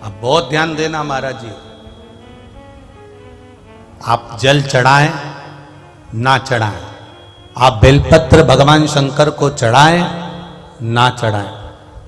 अब बहुत ध्यान देना महाराज जी, आप जल चढ़ाएं ना चढ़ाएं, आप बेलपत्र भगवान शंकर को चढ़ाएं ना चढ़ाएं,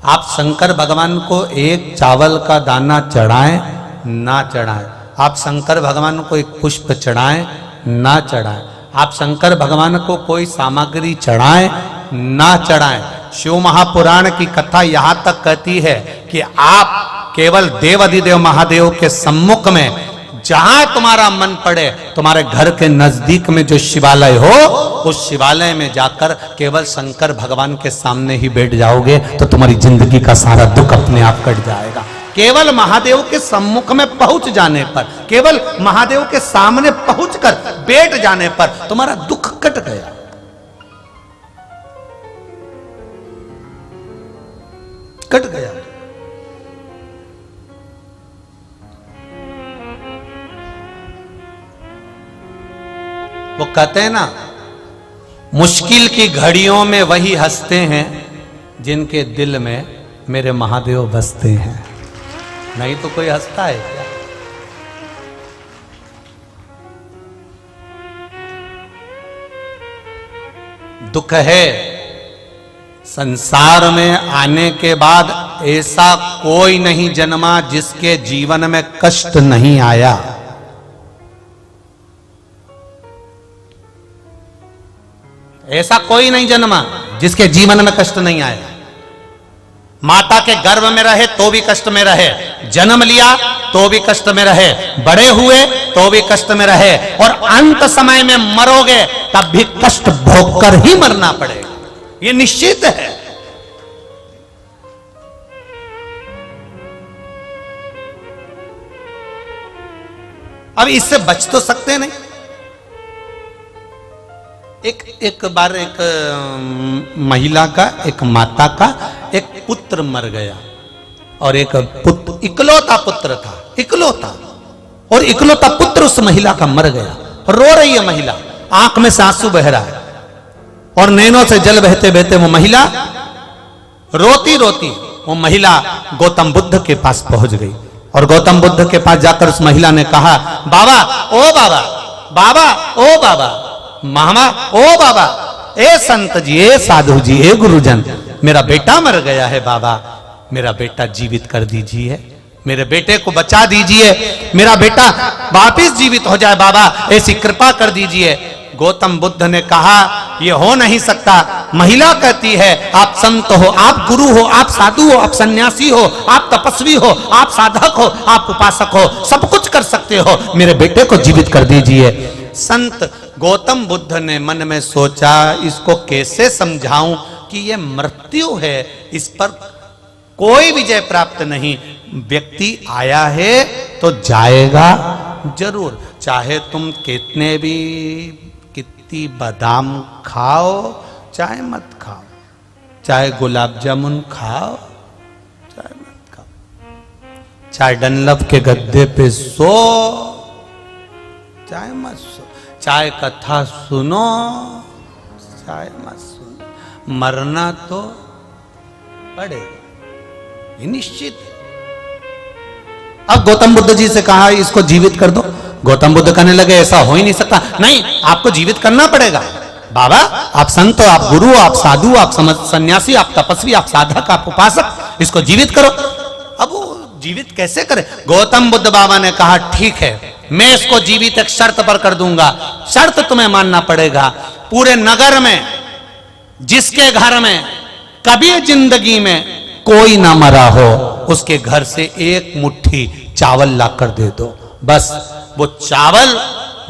आप शंकर भगवान को एक चावल का दाना चढ़ाएं ना चढ़ाएं, आप शंकर भगवान को एक पुष्प चढ़ाएं ना चढ़ाएं, आप शंकर भगवान को कोई सामग्री चढ़ाएं ना चढ़ाएं। शिव महापुराण की कथा यहां तक कहती है कि आप केवल देवाधिदेव महादेव के सम्मुख में जहां तुम्हारा मन पड़े, तुम्हारे घर के नजदीक में जो शिवालय हो, उस शिवालय में जाकर केवल शंकर भगवान के सामने ही बैठ जाओगे तो तुम्हारी जिंदगी का सारा दुख अपने आप कट जाएगा। केवल महादेव के सम्मुख में पहुंच जाने पर, केवल महादेव के सामने पहुंचकर बैठ जाने पर तुम्हारा दुख कट गया। कट गया। वो कहते हैं ना, मुश्किल की घड़ियों में वही हंसते हैं जिनके दिल में मेरे महादेव बसते हैं। नहीं तो कोई हंसता है क्या? दुख है संसार में आने के बाद ऐसा कोई नहीं जन्मा जिसके जीवन में कष्ट नहीं आया। ऐसा कोई नहीं जन्मा जिसके जीवन में कष्ट नहीं आया। माता के गर्भ में रहे तो भी कष्ट में रहे, जन्म लिया तो भी कष्ट में रहे, बड़े हुए तो भी कष्ट में रहे, और अंत समय में मरोगे तब भी कष्ट भोगकर ही मरना पड़ेगा। ये निश्चित है। अब इससे बच तो सकते नहीं। एक बार एक महिला का, एक माता का एक पुत्र मर गया, और एक पुत्र, इकलौता पुत्र था, इकलौता, और इकलौता पुत्र उस महिला का मर गया। रो रही है महिला, आंख में से आंसू बह रहा है और नैनों से जल बहते बहते वो महिला रोती रोती वो महिला गौतम बुद्ध के पास पहुंच गई। और गौतम बुद्ध के पास जाकर उस महिला ने कहा, बाबा ओ बाबा, बाबा ओ बाबा, मामा ओ बाबा, ए संत जी, ए साधु जी, ए गुरुजन, मेरा बेटा मर गया है बाबा, मेरा बेटा जीवित कर दीजिए, मेरे बेटे को बचा दीजिए, मेरा बेटा वापिस जीवित हो जाए बाबा, ऐसी कृपा कर दीजिए। गौतम बुद्ध ने कहा, यह हो नहीं सकता। महिला कहती है, आप संत हो, आप गुरु हो, आप साधु हो, आप सन्यासी हो, आप तपस्वी हो, आप साधक हो, आप उपासक हो, सब कुछ कर सकते हो, मेरे बेटे को जीवित कर दीजिए। संत गौतम बुद्ध ने मन में सोचा, इसको कैसे समझाऊं कि यह मृत्यु है, इस पर कोई विजय प्राप्त नहीं। व्यक्ति आया है तो जाएगा जरूर, चाहे तुम कितने भी कितनी बादाम खाओ चाहे मत खाओ, चाहे गुलाब जामुन खाओ चाहे मत खाओ, चाहे डनलप के गद्दे पे सो चाहे मत सो, चाहे कथा सुनो चाहे मत सुनो, मरना तो पड़ेगा, ये निश्चित है। अब गौतम बुद्ध जी से कहा, इसको जीवित कर दो। गौतम बुद्ध कहने लगे, ऐसा हो ही नहीं सकता, नहीं आपको जीवित करना पड़ेगा। बाबा आप संत हो, आप गुरु हो, आप साधु, आप सन्यासी, आप तपस्वी, आप साधक, आप उपासक, इसको जीवित करो। अब वो जीवित कैसे करे? गौतम बुद्ध बाबा ने कहा, ठीक है, मैं इसको जीवित एक शर्त पर कर दूंगा। शर्त तुम्हें मानना पड़ेगा, पूरे नगर में जिसके घर में कभी जिंदगी में कोई ना मरा हो, उसके घर से एक मुट्ठी चावल लाकर दे दो। बस वो चावल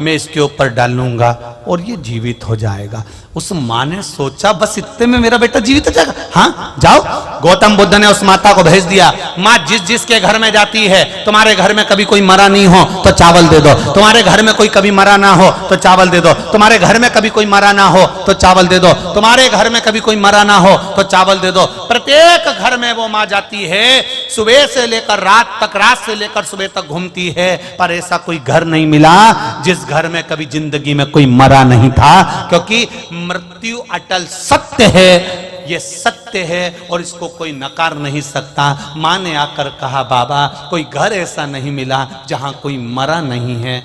मैं इसके ऊपर डालूंगा और ये जीवित हो जाएगा। उस माँ ने सोचा, बस इतने में मेरा बेटा जीवित हो जाएगा। हाँ जाओ। गौतम बुद्ध ने उस माता को भेज दिया, माँ जिसके घर में जाती है, तुम्हारे घर में कभी कोई मरा नहीं हो तो चावल दे दो, तुम्हारे घर में कोई कभी मरा ना हो तो चावल दे दो, तुम्हारे घर में कभी कोई मरा ना हो तो चावल दे दो, तुम्हारे घर में कभी कोई मरा ना हो तो चावल दे दो। प्रत्येक घर में वो माँ जाती है, सुबह से लेकर रात तक, रात से लेकर सुबह तक घूमती है, पर ऐसा कोई घर नहीं मिला जिस घर में कभी जिंदगी में कोई मरा नहीं था, क्योंकि मृत्यु अटल सत्य है। ये सत्य सत्य है और इसको कोई नकार नहीं सकता। माँ ने आकर कहा, बाबा कोई घर ऐसा नहीं मिला जहां कोई मरा नहीं है।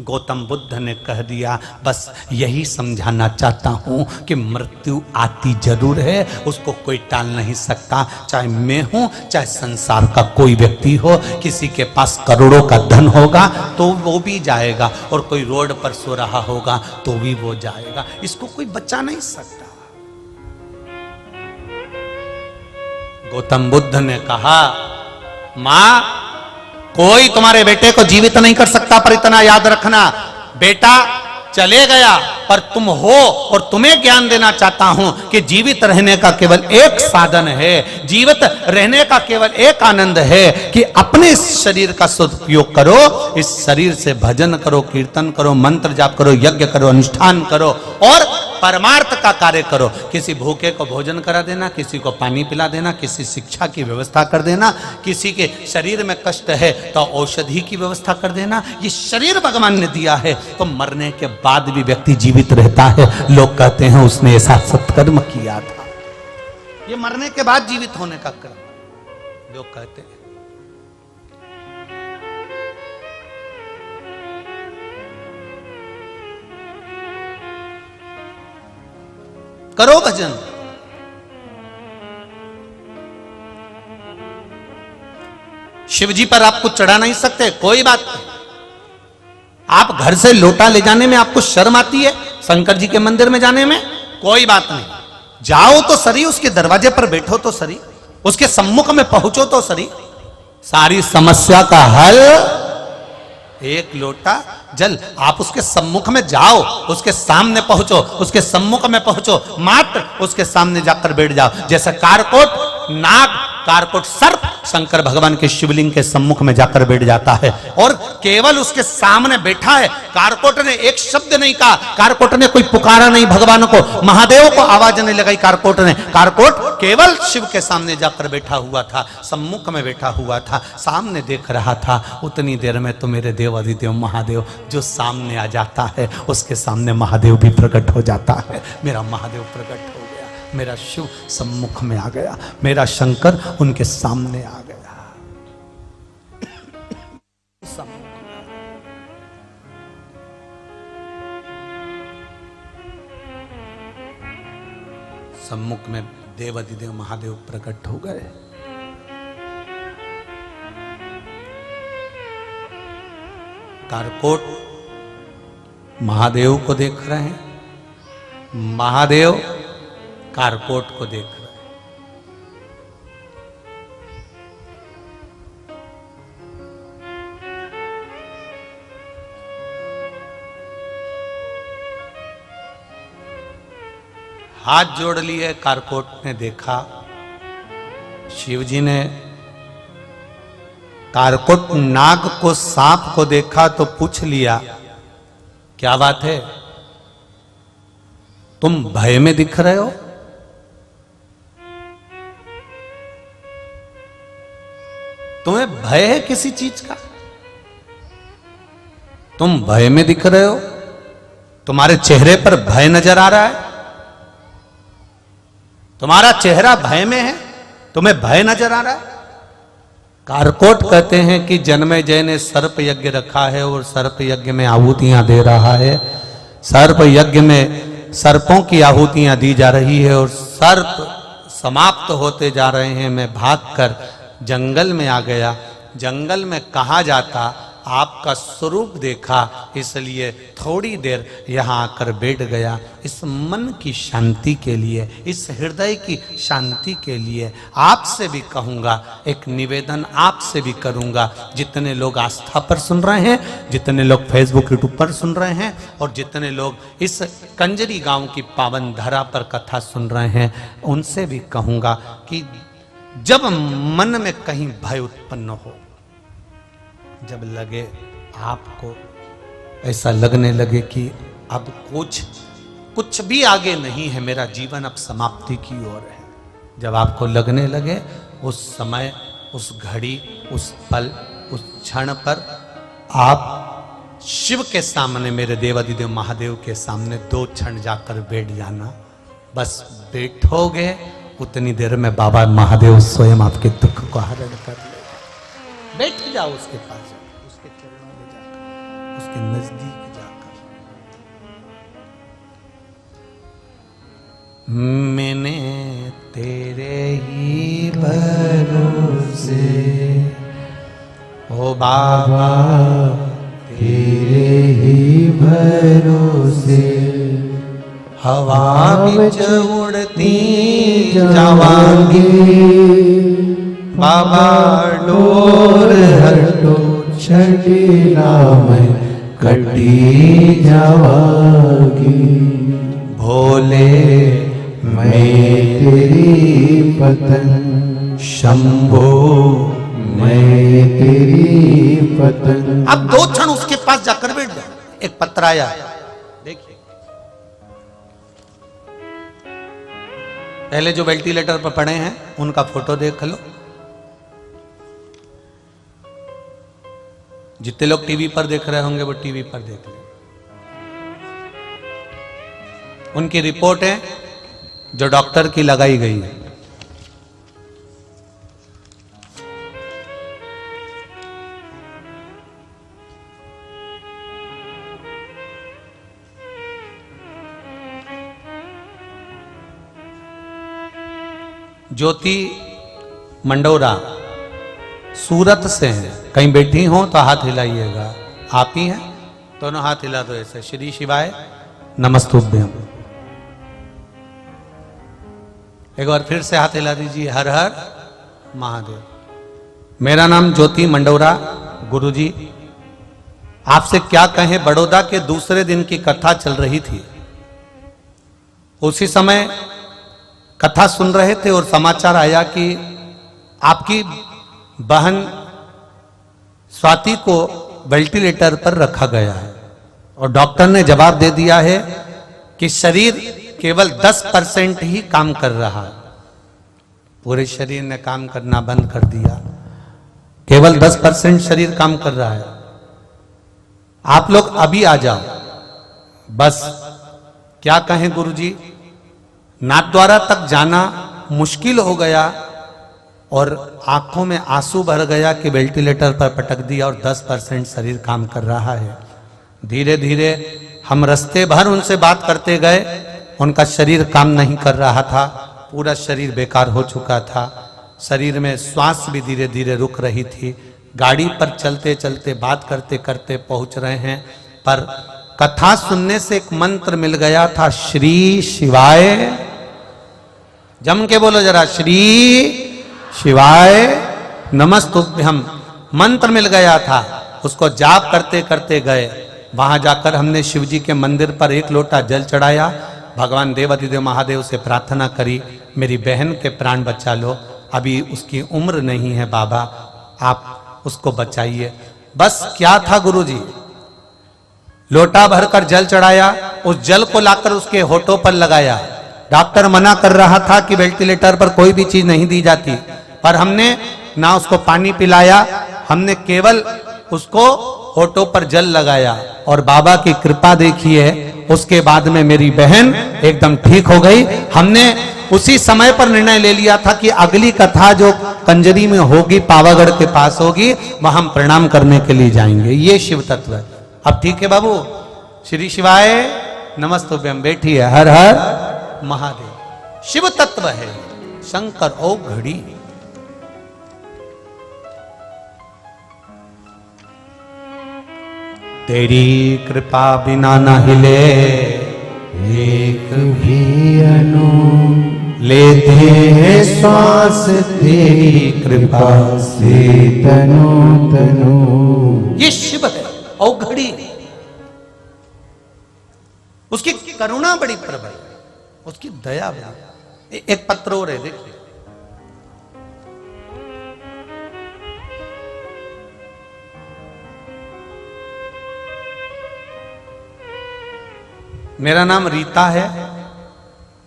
गौतम बुद्ध ने कह दिया, बस यही समझाना चाहता हूं कि मृत्यु आती जरूर है, उसको कोई टाल नहीं सकता। चाहे मैं हूं, चाहे संसार का कोई व्यक्ति हो, किसी के पास करोड़ों का धन होगा तो वो भी जाएगा, और कोई रोड पर सो रहा होगा तो भी वो जाएगा। इसको कोई बचा नहीं सकता। गौतम बुद्ध ने कहा, मां कोई तुम्हारे बेटे को जीवित नहीं कर सकता, पर इतना याद रखना, बेटा चले गया पर तुम हो, और तुम्हें ज्ञान देना चाहता हूं कि जीवित रहने का केवल एक साधन है, जीवित रहने का केवल एक आनंद है कि अपने इस शरीर का सदुपयोग करो, इस शरीर से भजन करो, कीर्तन करो, मंत्र जाप करो, यज्ञ करो, अनुष्ठान करो और परमार्थ का कार्य करो। किसी भूखे को भोजन करा देना, किसी को पानी पिला देना, किसी शिक्षा की व्यवस्था कर देना, किसी के शरीर में कष्ट है तो औषधि की व्यवस्था कर देना। ये शरीर भगवान ने दिया है, तो मरने के बाद भी व्यक्ति जीवित रहता है। लोग कहते हैं उसने ऐसा सत्कर्म किया था। ये मरने के बाद जीवित होने का कर्म लोग कहते हैं। करो भजन। शिव जी पर आप कुछ चढ़ा नहीं सकते, कोई बात नहीं। आप घर से लोटा ले जाने में आपको शर्म आती है, शंकर जी के मंदिर में जाने में कोई बात नहीं। जाओ तो सरी, उसके दरवाजे पर बैठो तो सरी, उसके सम्मुख में पहुंचो तो सरी। सारी समस्या का हल एक लोटा जल। आप उसके सम्मुख में जाओ, उसके सामने पहुंचो, उसके सम्मुख में पहुंचो, मात्र उसके सामने जाकर बैठ जाओ। जैसे कारकोट नाग, कारकोट सर्प शंकर भगवान के शिवलिंग के सम्मुख में जाकर बैठ जाता है और केवल उसके सामने बैठा है। कारकोट ने एक शब्द नहीं कहा, कारकोट ने कोई पुकारा नहीं भगवान को, महादेव को आवाज नहीं लगाई कारकोट ने। कारकोट केवल शिव के सामने जाकर बैठा हुआ था, सम्मुख में बैठा हुआ था, सामने देख रहा था। उतनी देर में तो मेरे देवाधिदेव महादेव जो सामने आ जाता है, उसके सामने महादेव भी प्रकट हो जाता है। मेरा महादेव प्रकट हो गया, मेरा शिव सम्मुख में आ गया, मेरा शंकर उनके सामने आ गया। सम्मुख में देवाधिदेव महादेव प्रकट हो गए। कारकोट महादेव को देख रहे हैं, महादेव कारकोट को देख रहे हैं। हाथ जोड़ लिए, कारकोट ने देखा, शिव जी ने कारकोट नाग को, सांप को देखा तो पूछ लिया, क्या बात है, तुम भय में दिख रहे हो? तुम्हें भय है किसी चीज का? तुम भय में दिख रहे हो? तुम्हारे चेहरे पर भय नजर आ रहा है? तुम्हारा चेहरा भय में है, तुम्हें भय नजर आ रहा है? कारकोट कहते हैं कि जन्मेजय ने सर्प यज्ञ रखा है और सर्प यज्ञ में आहुतियां दे रहा है। सर्प यज्ञ में सर्पों की आहुतियां दी जा रही है और सर्प समाप्त होते जा रहे हैं। मैं भागकर जंगल में आ गया, जंगल में कहा जाता आपका स्वरूप देखा, इसलिए थोड़ी देर यहाँ आकर बैठ गया। इस मन की शांति के लिए, इस हृदय की शांति के लिए आपसे भी कहूँगा, एक निवेदन आपसे भी करूँगा। जितने लोग आस्था पर सुन रहे हैं, जितने लोग फेसबुक यूट्यूब पर सुन रहे हैं और जितने लोग इस कंजरी गांव की पावन धरा पर कथा सुन रहे हैं, उनसे भी कहूँगा कि जब मन में कहीं भय उत्पन्न हो, जब लगे आपको ऐसा लगने लगे कि अब कुछ भी आगे नहीं है, मेरा जीवन अब समाप्ति की ओर है, जब आपको लगने लगे, उस समय, उस घड़ी, उस पल, उस क्षण पर आप शिव के सामने, मेरे देवाधिदेव महादेव के सामने 2 क्षण जाकर बैठ जाना। बस बैठोगे उतनी देर में बाबा महादेव स्वयं आपके दुख को हरण कर ले। बैठ जाओ उसके पास जाकर, उसके चरणों में जाकर, उसके नजदीक जाकर। मैंने तेरे ही भरोसे ओ बाबा, तेरे ही भरोसे हवा बिच उड़ती जावांगे बाबा डोर हटो छड़ीला मैं कटी जावांगी। भोले मैं तेरी पतंग शंभो, मैं तेरी पतंग। अब 2 क्षण उसके पास जाकर बैठ जाओ। एक पत्र आया, देखिए। पहले जो वेंटिलेटर पर पड़े हैं उनका फोटो देख लो। जितने लोग टीवी पर देख रहे होंगे वो टीवी पर देख लें। उनकी रिपोर्ट है जो डॉक्टर की लगाई गई है। ज्योति मंडोरा सूरत से हैं। कहीं बैठी हो तो हाथ हिलाइएगा। आप ही हैं? दोनों हाथ हिला दो ऐसे। श्री शिवाय नमस्तुभ्यम। एक बार फिर से हाथ हिला दीजिए। हर हर महादेव। मेरा नाम ज्योति मंडोरा। गुरुजी आपसे क्या कहें, बड़ौदा के दूसरे दिन की कथा चल रही थी। उसी समय कथा सुन रहे थे और समाचार आया कि आपकी बहन स्वाति को वेंटिलेटर पर रखा गया है और डॉक्टर ने जवाब दे दिया है कि शरीर केवल 10% ही काम कर रहा है। पूरे शरीर ने काम करना बंद कर दिया, केवल 10% शरीर काम कर रहा है। आप लोग अभी आ जाओ। बस क्या कहें गुरुजी, नाथद्वारा तक जाना मुश्किल हो गया और आंखों में आंसू भर गया कि वेंटिलेटर पर पटक दिया और 10% शरीर काम कर रहा है। धीरे धीरे हम रास्ते भर उनसे बात करते गए, उनका शरीर काम नहीं कर रहा था, पूरा शरीर बेकार हो चुका था। शरीर में श्वास भी धीरे धीरे रुक रही थी। गाड़ी पर चलते चलते बात करते करते पहुंच रहे हैं, पर कथा सुनने से एक मंत्र मिल गया था, श्री शिवाय। जम के बोलो जरा, श्री शिवाय नमस्तुभ्यम मंत्र मिल गया था। उसको जाप करते करते गए। वहां जाकर हमने शिव जी के मंदिर पर 1 लोटा जल चढ़ाया। भगवान देवाधिदेव महादेव से प्रार्थना करी, मेरी बहन के प्राण बचा लो, अभी उसकी उम्र नहीं है बाबा, आप उसको बचाइए। बस क्या था गुरुजी, लोटा भरकर जल चढ़ाया, उस जल को लाकर उसके होठों पर लगाया। डॉक्टर मना कर रहा था कि वेंटिलेटर पर कोई भी चीज नहीं दी जाती, पर हमने ना उसको पानी पिलाया, हमने केवल उसको होठों पर जल लगाया और बाबा की कृपा देखिए। उसके बाद में मेरी बहन एकदम ठीक हो गई। हमने उसी समय पर निर्णय ले लिया था कि अगली कथा जो कंजरी में होगी, पावागढ़ के पास होगी, वहां हम प्रणाम करने के लिए जाएंगे। ये शिव तत्व है। अब ठीक है बाबू, श्री शिवाय नमस्तुभ्यम। बैठिए। हर हर महादेव। शिव तत्व है शंकर ओ घड़ी। तेरी कृपा बिना न हिले एक भी अनु लेते हैं श्वास, तेरी कृपा से तनु तनु। ये शिव है औघड़ी। उसकी करुणा बड़ी प्रबल, उसकी दया बड़ी। एक पत्र और है, देखिए। मेरा नाम रीता है,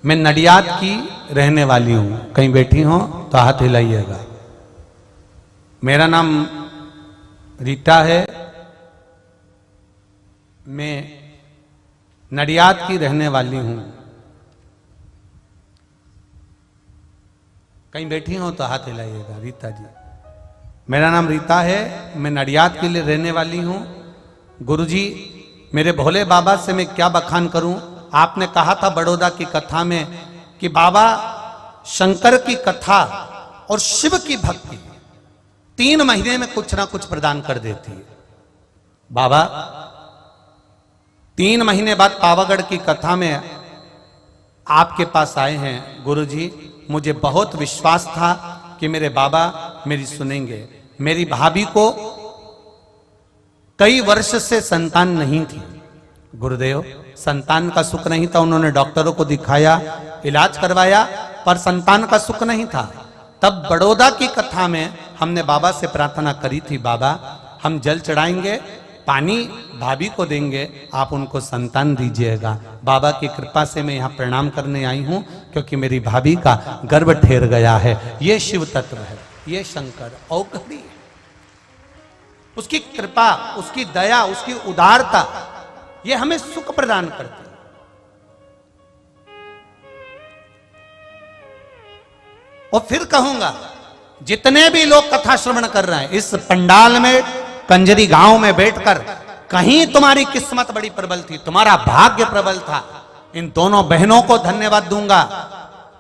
मैं नडियाद की रहने वाली हूं। कहीं बैठी हो तो हाथ हिलाइएगा। मेरा नाम रीता है, मैं नडियाद की रहने वाली हूं। कहीं बैठी हो तो हाथ हिलाइएगा। रीता जी, मेरा नाम रीता है, मैं नडियाद के लिए रहने वाली हूँ। गुरुजी, मेरे भोले बाबा से मैं क्या बखान करूं। आपने कहा था बड़ौदा की कथा में कि बाबा शंकर की कथा और शिव की भक्ति 3 महीने में कुछ ना कुछ प्रदान कर देती है। बाबा 3 महीने बाद पावागढ़ की कथा में आपके पास आए हैं। गुरुजी, मुझे बहुत विश्वास था कि मेरे बाबा मेरी सुनेंगे। मेरी भाभी को कई वर्ष से संतान नहीं थी। गुरुदेव, संतान का सुख नहीं था। उन्होंने डॉक्टरों को दिखाया, इलाज करवाया, पर संतान का सुख नहीं था। तब बड़ौदा की कथा में हमने बाबा से प्रार्थना करी थी, बाबा हम जल चढ़ाएंगे, पानी भाभी को देंगे, आप उनको संतान दीजिएगा। बाबा की कृपा से मैं यहाँ प्रणाम करने आई हूँ, क्योंकि मेरी भाभी का गर्भ ठहर गया है। ये शिव तत्व है, ये शंकर औघड़ी है। उसकी कृपा, उसकी दया, उसकी उदारता, ये हमें सुख प्रदान करती है। और फिर कहूंगा, जितने भी लोग कथा श्रवण कर रहे हैं इस पंडाल में, कंजरी गांव में बैठकर, कहीं तुम्हारी किस्मत बड़ी प्रबल थी, तुम्हारा भाग्य प्रबल था। इन दोनों बहनों को धन्यवाद दूंगा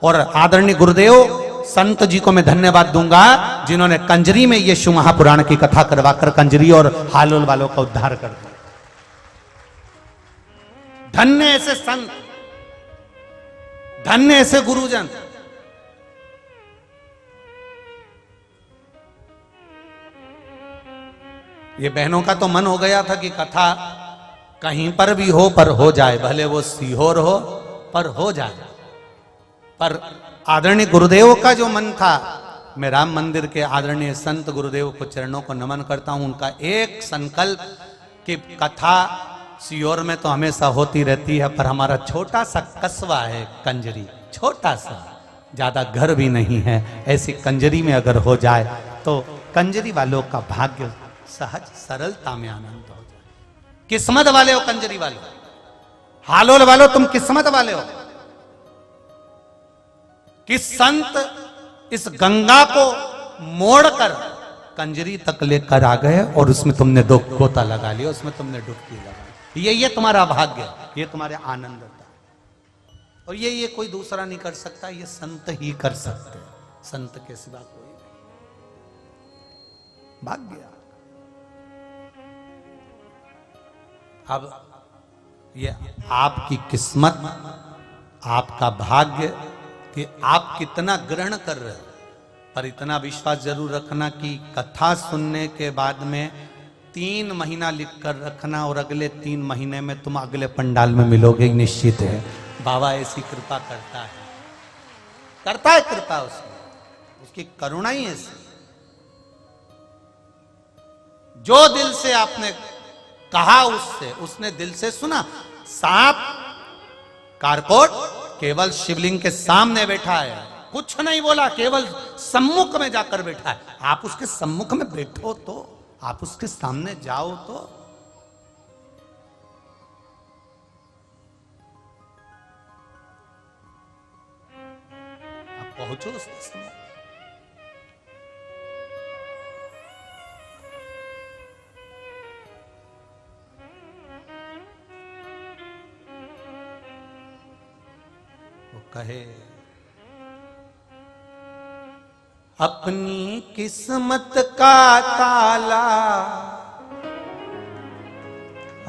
और आदरणीय गुरुदेव संत जी को मैं धन्यवाद दूंगा, जिन्होंने कंजरी में ये शिव महापुराण की कथा करवाकर कंजरी और हालोल वालों का उद्धार कर दिया। धन्य ऐसे संत, धन्य ऐसे गुरुजन। ये बहनों का तो मन हो गया था कि कथा कहीं पर भी हो पर हो जाए, भले वो सीहोर हो पर हो जाए। पर आदरणीय गुरुदेव का जो मन था, मैं राम मंदिर के आदरणीय संत गुरुदेव को चरणों को नमन करता हूं। उनका एक संकल्प कि कथा सीहोर में तो हमेशा होती रहती है, पर हमारा छोटा सा कस्बा है कंजरी, छोटा सा, ज्यादा घर भी नहीं है, ऐसी कंजरी में अगर हो जाए तो कंजरी वालों का भाग्य सहज सरलता में आनंद हो जाए। किस्मत वाले हो कंजरी वाले, हालोल वालों तुम किस्मत वाले हो कि संत इस गंगा को मोड़कर कंजरी तक लेकर आ गए और उसमें तुमने 2 गोता लगा लिया, उसमें तुमने डुबकी लगाई। ये तुम्हारा भाग्य, ये तुम्हारे आनंद था। और ये कोई दूसरा नहीं कर सकता, ये संत ही कर सकते, संत के सिवा कोई नहीं। भाग्य। अब ये आपकी किस्मत, आपका भाग्य कि आप कितना ग्रहण कर रहे हो। पर इतना विश्वास जरूर रखना कि कथा सुनने के बाद में 3 महीना लिख कर रखना और अगले 3 महीने में तुम अगले पंडाल में मिलोगे, निश्चित है। बाबा ऐसी कृपा करता है, करता है कृपा, उसकी करुणा ही ऐसी। जो दिल से आपने कहा उससे, उसने दिल से सुना। सांप कारकोट केवल शिवलिंग के सामने बैठा है, कुछ नहीं बोला, केवल सम्मुख में जाकर बैठा है। आप उसके सम्मुख में बैठो तो, आप उसके सामने जाओ तो। आप पहुंचो उसके सम्मुख। कहे अपनी किस्मत का ताला,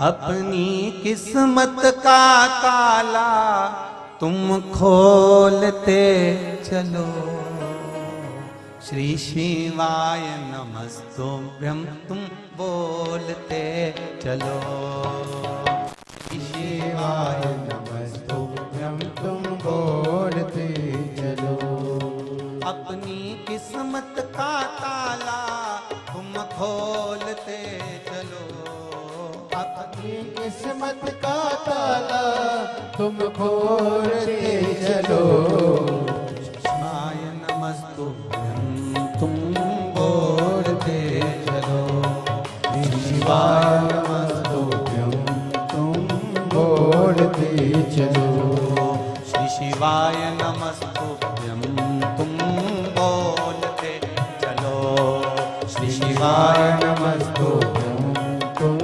अपनी किस्मत का ताला तुम खोलते चलो। श्री शिवाय नमस्तुभ्यं तुम बोलते चलो। श्री शिवाय नमस्तुभ्यं तुम बोलते चलो। अपनी किस्मत का ताला तुम खोलते चलो। अपनी किस्मत का ताला तुम खोलते चलो। शिवाय नमस्तुभ्यं तुम बोलते चलो। शिवाय नमस्तुभ्यं तुम बोलते चलो। श्री शिवाय नमस्तुभ्यं तुम नमस्तुभ्यं तुम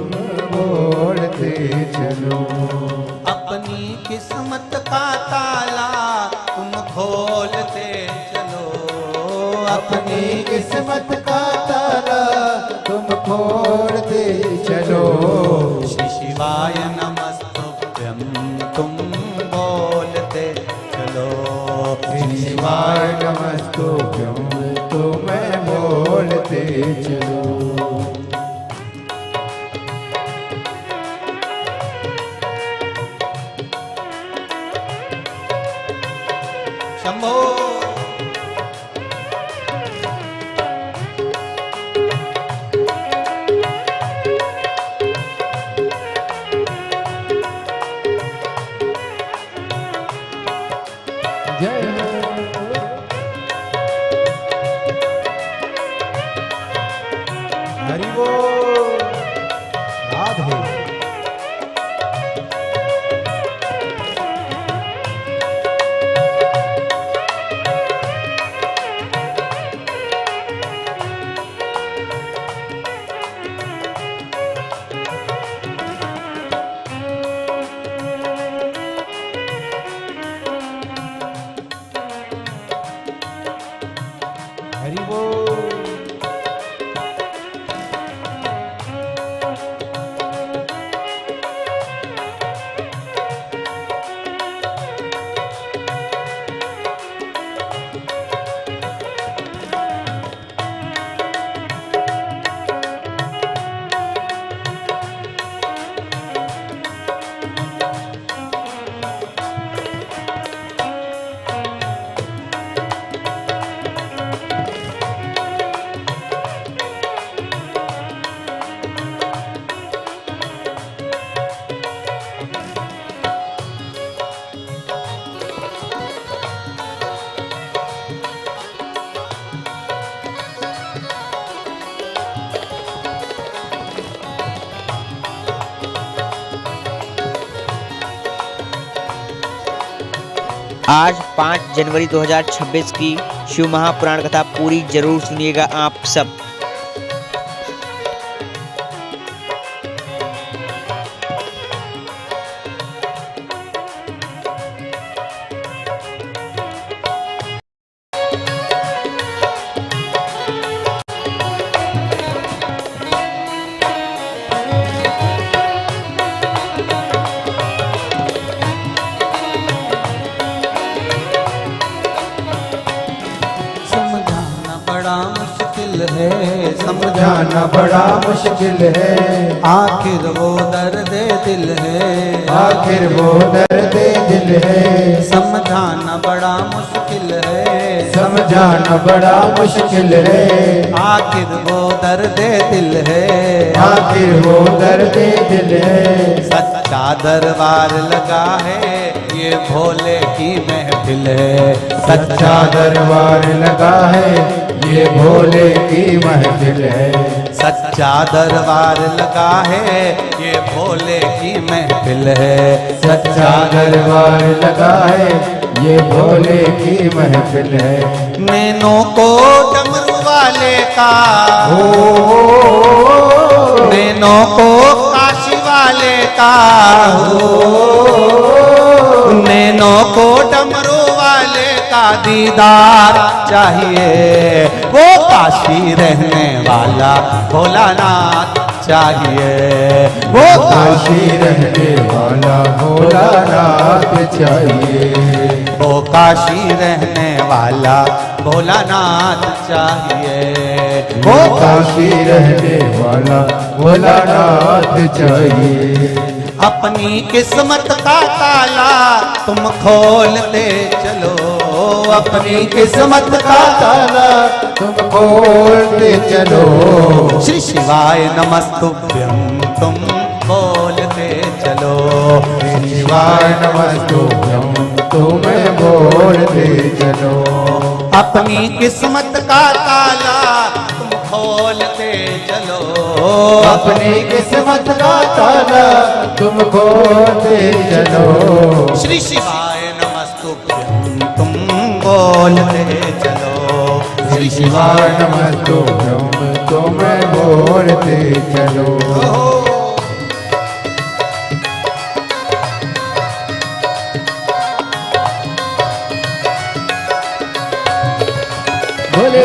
बोलते चलो। अपनी किस्मत का ताला तुम खोलते चलो। अपनी किस्मत का ताला तुम खोलते चलो। श्री शिवाय नमस्तुभ्यं तुम बोलते चलो। श्री शिवाय नमस्तुभ्यं तुम बोलते चलो। शंभो जय हरि बोल। राधे हरि बोल। आज 5 जनवरी 2026 की शिव महापुराण कथा पूरी जरूर सुनिएगा आप सब। समझाना बड़ा मुश्किल है। आखिर वो दर्द दिल है। आखिर वो दर्द दिल है। समझाना बड़ा मुश्किल है। समझाना बड़ा मुश्किल है। आखिर वो दर्द दिल है। आखिर वो दर्द दिल है। सच्चा दरबार लगा है ये भोले की महफिल है। सच्चा दरबार लगा है ये भोले की महफिल है। सच्चा दरबार लगा है ये भोले की महफिल है। सच्चा दरबार लगा है ये भोले की महफिल है। नैनों को डमरू वाले का नैनों को काशी वाले का नैनों को डमरू वाले का दीदार चाहिए। वो काशी रहने वाला भोलानाथ चाहिए। वो काशी रहने वाला भोलानाथ चाहिए। वो काशी रहने वाला भोलानाथ चाहिए। वो काशी रहने वाला भोलानाथ चाहिए। अपनी किस्मत का ताला तुम खोलते चलो। अपनी किस्मत का ताला तुम खोलते चलो। श्री शिवाय नमस्तुभ्यं तुम बोलते चलो। श्री शिवाय नमस्तुभ्यं तुम बोलते चलो। अपनी किस्मत का ताला तुम खोलते चलो। अपनी किस्मत का ताला तुम खोलते चलो। श्री शिवाय नमस्तुभ्यं तुम बोलते चलो। श्री शिवाय नमस्तुभ्यं तुम बोलते चलो। बोले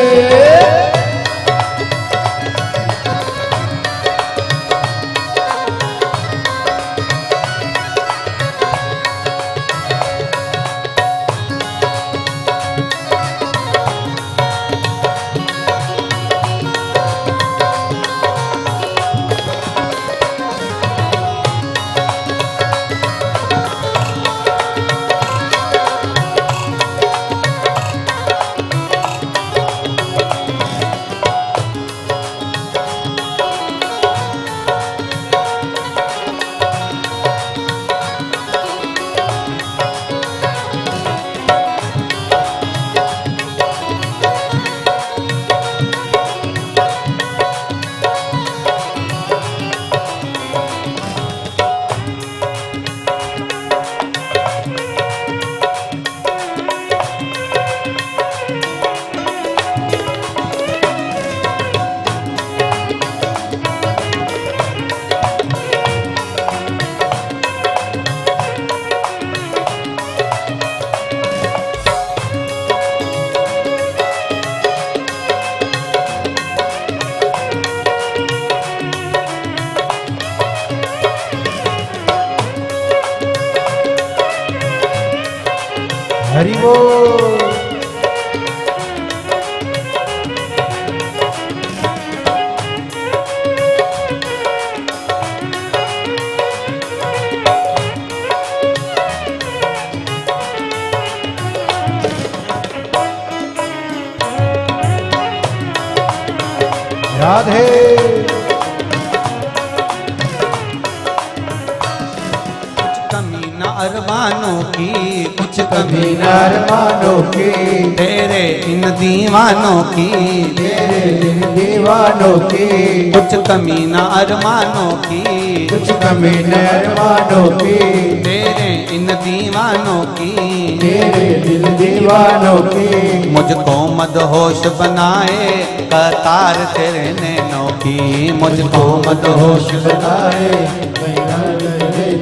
हरि बोल। राधे अरमानों की कुछ कभी अरमानों की, तेरे इन दीवानों की, तेरे इन दीवानों की, कुछ कमी न अरमानों की, कुछ कमी न अरमानों की, तेरे इन दीवानों की, तेरे दिल दीवानों की। मुझको मदहोश बनाए कतार तेरे नैनों की, मुझको मदहोश बनाए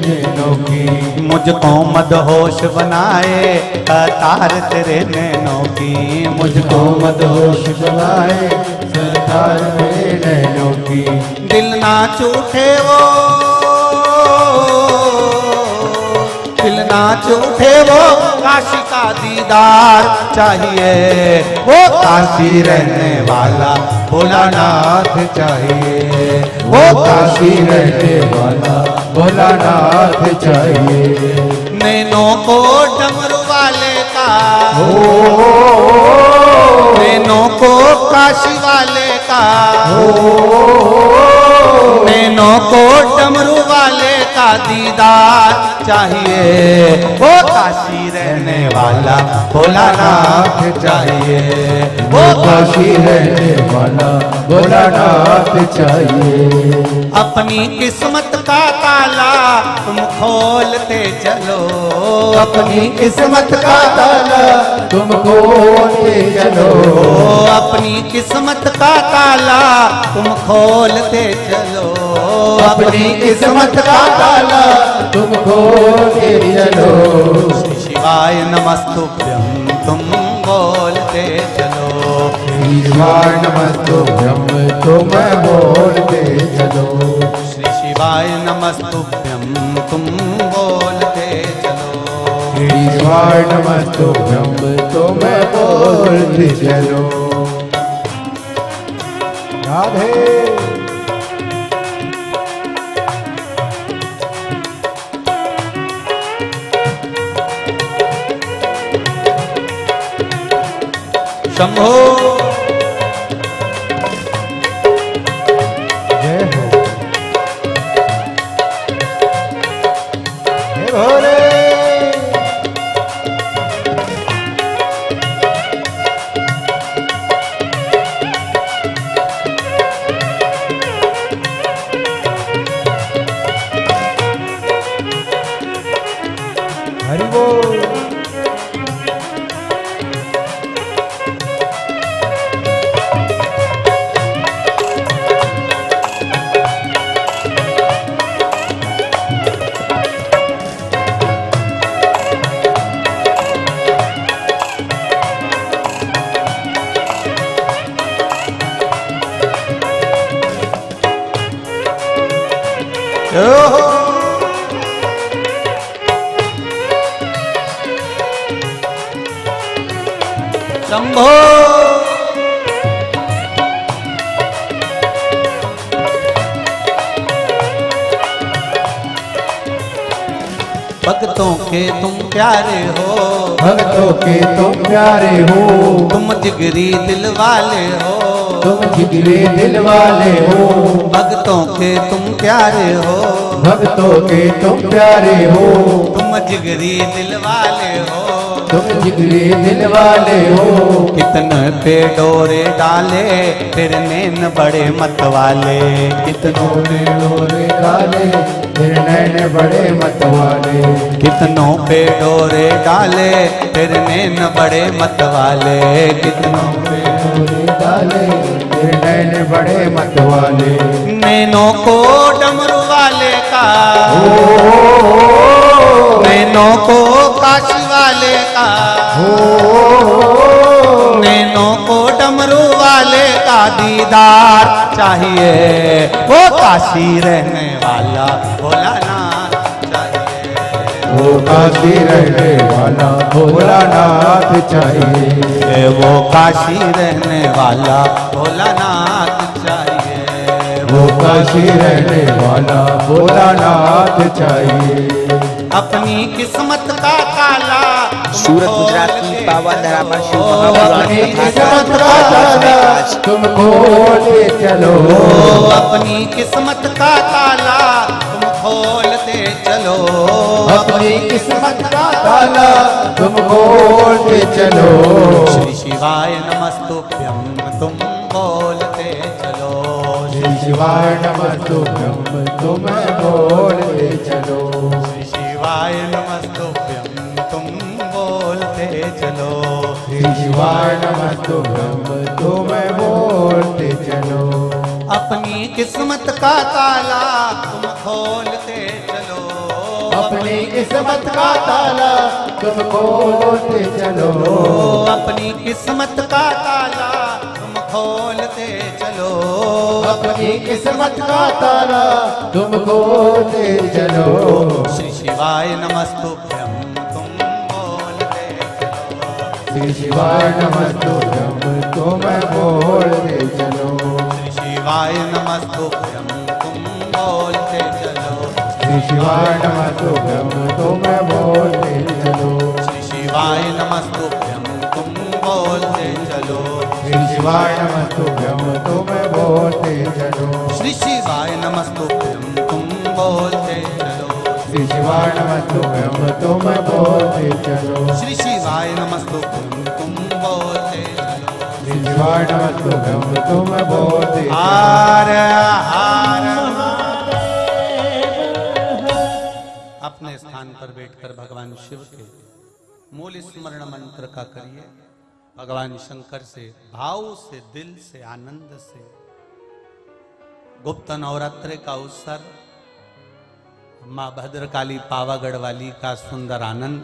नैनों की, मुझको मदहोश बनाए कतार तेरे नैनों की, मुझको मदहोश बनाए सरकार मेरे नैनों की। दिल ना चूठे वो, दिल ना चूठे वो, काशी का दीदार चाहिए, वो काशी रहने वाला भोलानाथ चाहिए, वो काशी रहने वाला भोलानाथ चाहिए। नैनों को डमरू वाले का, नैनों को काशी वाले का, नैनों को डमरू वाले का दीदार चाहिए, वो काशी रहने वाला भोलानाथ चाहिए, वो काशी रहने वाला भोलानाथ चाहिए। अपनी किस्मत का ताला तुम खोलते चलो, अपनी किस्मत का ताला तुम खोलते चलो, अपनी किस्मत का ताला तुम खोलते चलो, अपनी किस्मत का ताला तुम खोलते चलो। श्री शिवाय नमस्तुभ्यं तुम बोलते चलो, श्री शिवाय नमस्तुभ्यं तुम बोलते चलो, श्री शिवाय नमस्तुभ्यं तुम बोलते चलो, श्री शिवाय नमस्तुभ्यं तुम बोलते चलो। राधे शंभो जय हो, हे भोले। हरि बोल। शंभो भक्तों के तुम प्यारे हो, भक्तों के तुम प्यारे हो, तुम जिगरी दिल वाले हो, तुम जिगरे दिल वाले हो, भक्तों के तुम प्यारे हो, भक्तों के तुम प्यारे हो, तुम जिगरी दिल वाले हो, तुम जिगरे दिल वाले हो। कितने पे डोरे डाले तेरे नैन बड़े मत वाले, कितनों ने डोरे डाले तेरे नैन बड़े मत वाले, कितनों पे डोरे डाले तेरे नैन बड़े मत वाले, कितनों पे डोरे डाले तेरे नैन बड़े मत वाले। नैनों को डमरू वाले का, नैनों को काशी वाले का, नैनों को डमरू वाले का दीदार चाहिए, वो काशी रहने वाला भोलानाथ चाहिए, वो काशी रहने वाला भोलानाथ चाहिए, वो काशी रहने वाला भोलानाथ चाहिए, वो काशी रहने वाला भोलानाथ चाहिए। अपनी किस्मत का ताला सूरत गुजरात की पावन धरा पर शिव अपनी किस्मत का ताला तुम खोलते चलो, अपनी किस्मत का ताला तुम खोलते चलो, अपनी किस्मत का ताला तुम खोलते चलो। श्री शिवाय नमस्तुभ्यं तुम बोलते चलो, श्री शिवाय नमस्तुभ्यं तुम बोलते चलो, श्री शिवाय नमस्तुभ्यं तुम बोलते चलो, श्री शिवाय नमस्तुभ्यं तुम बोलते चलो। अपनी किस्मत का ताला तुम खोलते चलो, अपनी किस्मत का ताला तुम खोलते चलो, अपनी किस्मत का ताला तुम खोलते चलो, अपनी किस्मत का ताला तुम खोलते चलो। श्री शिवाय नमस्तुभ्यं तुम बोलते चलो, श्री शिवाय नमस्तुभ्यं तुम बोलते चलो, श्री शिवाय नमस्तुभ्यं तुम बोलते चलो, श्री शिवाय नमस्तुभ्यं तुम बोलते चलो, श्री शिवाय नमस्तुभ्यं तुम बोलते चलो, श्री शिवाय नमस्तुभ्यं तुम बोलते चलो, श्री शिवाय नमस्तुभ्यं तुम बोलते चलो, श्री शिवाय नमस्तुभ्यं तुम बोलते चलो, श्री शिवाय नमस्तुभ्यं तुम बोलते चलो, श्री शिवाय नमस्तुभ्यं तुम बोलते चलो। हार हार अपने स्थान पर बैठकर भगवान शिव के मूल स्मरण मंत्र का करिए, भगवान शंकर से भाव से, दिल से, आनंद से। गुप्त नवरात्रि का अवसर, माँ भद्रकाली पावागढ़ वाली का सुंदर आनंद,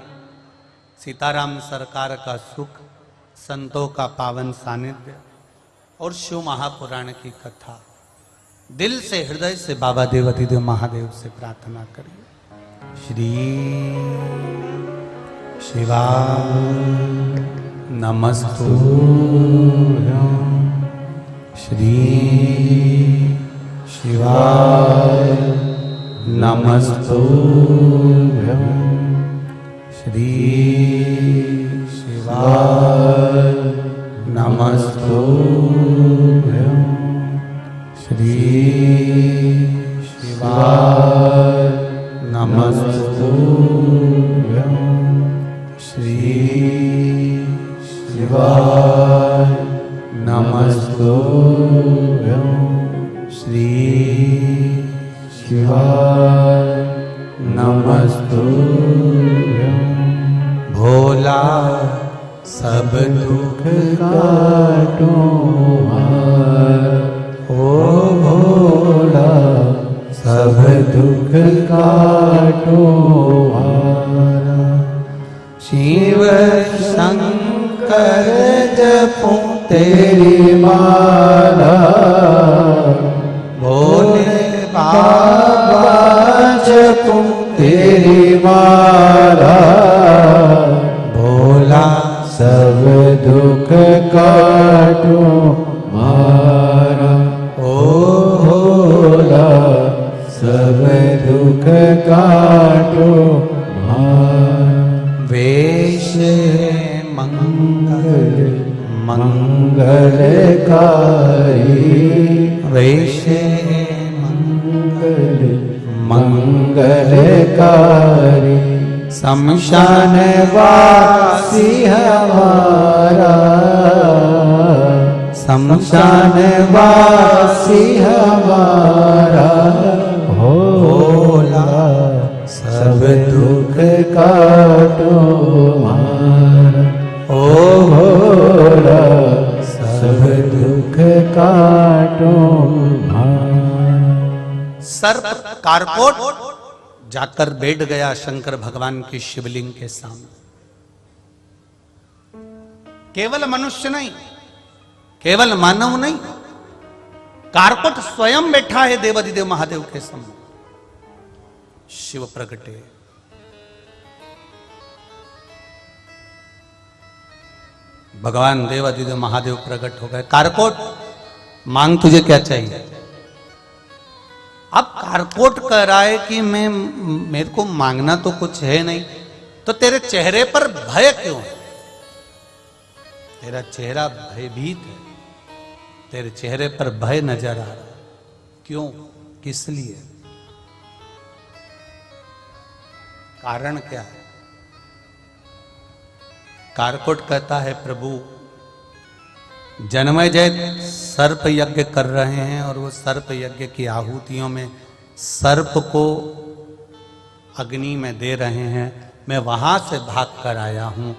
सीताराम सरकार का सुख, संतों का पावन सानिध्य और शिव महापुराण की कथा। दिल से, हृदय से बाबा देवाधिदेव महादेव से प्रार्थना करिए। श्री शिवाय नमस्तुभ्यं, श्री शिवाय नमस्तुभ्यं, श्री शिवाय नमस्तुभ्यं, श्री शिवाय नमस्तुभ्यं, श्री शिवाय नमस्तुभ्यं, श्री शिवाय नमस्तुभ्यं। भोला सब दुख काटो ओ भोला सब दुख काटो हारा। शिव शंकर जपूं तेरी माला, भोले बाबा काटो भार। वेश मंगल मंगलकारी वेश मंगल मंगलकारी शमशान वासी हमारा शमशान वासी हमारा भोला सब दुख काटो हमारा। ओ भोला सब दुख काटो हमारा। सर्प कारकोट जाकर बैठ गया शंकर भगवान की शिवलिंग के सामने। केवल मनुष्य नहीं, केवल मानव नहीं, कारकोट स्वयं बैठा है देवाधिदेव महादेव के सामने। शिव प्रगटे। भगवान देवाधिदेव महादेव प्रकट हो गए। कारकोट मांग तुझे क्या चाहिए? अब कारकोट कह रहा है कि मेरे को मांगना तो कुछ है नहीं, तो तेरे चेहरे पर भय क्यों है? तेरा चेहरा भयभीत है, तेरे चेहरे पर भय नजर आ रहा है, क्यों? किस लिए? कारण क्या है? कारकोट कहता है, प्रभु जन्मेजय सर्प यज्ञ कर रहे हैं और वो सर्प यज्ञ की आहुतियों में सर्प को अग्नि में दे रहे हैं। मैं वहां से भाग कर आया हूं,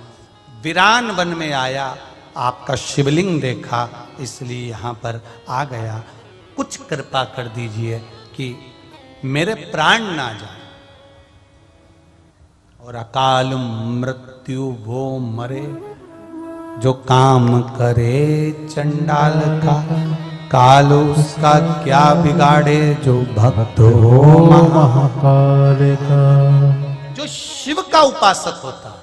वीरान वन में आया, आपका शिवलिंग देखा, इसलिए यहां पर आ गया। कुछ कृपा कर दीजिए कि मेरे प्राण ना जाए और अकाल मृत्यु वो मरे। जो काम करे चंडाल का, काल उसका क्या बिगाड़े। जो भक्त हो महाकाल का। जो शिव का उपासक होता है,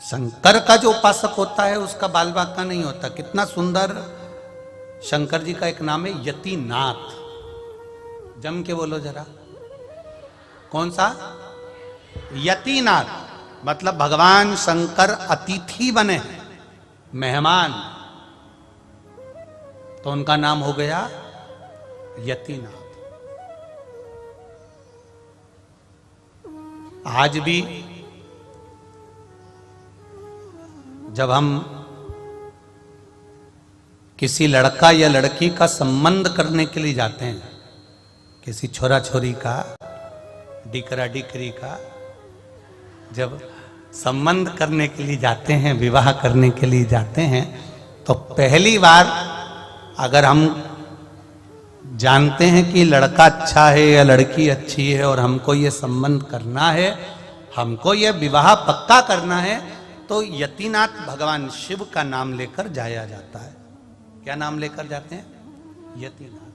शंकर का जो उपासक होता है उसका बाल बांका नहीं होता। कितना सुंदर शंकर जी का एक नाम है, यतिनाथ। जम के बोलो जरा, कौन सा? यतिनाथ। मतलब भगवान शंकर अतिथि बने हैं, मेहमान, तो उनका नाम हो गया यतिनाथ। आज भी जब हम किसी लड़का या लड़की का संबंध करने के लिए जाते हैं, किसी छोरा छोरी का, डिकरा डिकरी का जब संबंध करने के लिए जाते हैं, विवाह करने के लिए जाते हैं, तो पहली बार अगर हम जानते हैं कि लड़का अच्छा है या लड़की अच्छी है और हमको ये संबंध करना है, हमको ये विवाह पक्का करना है, तो यतिनाथ भगवान शिव का नाम लेकर जाया जाता है। क्या नाम लेकर जाते हैं? यतिनाथ।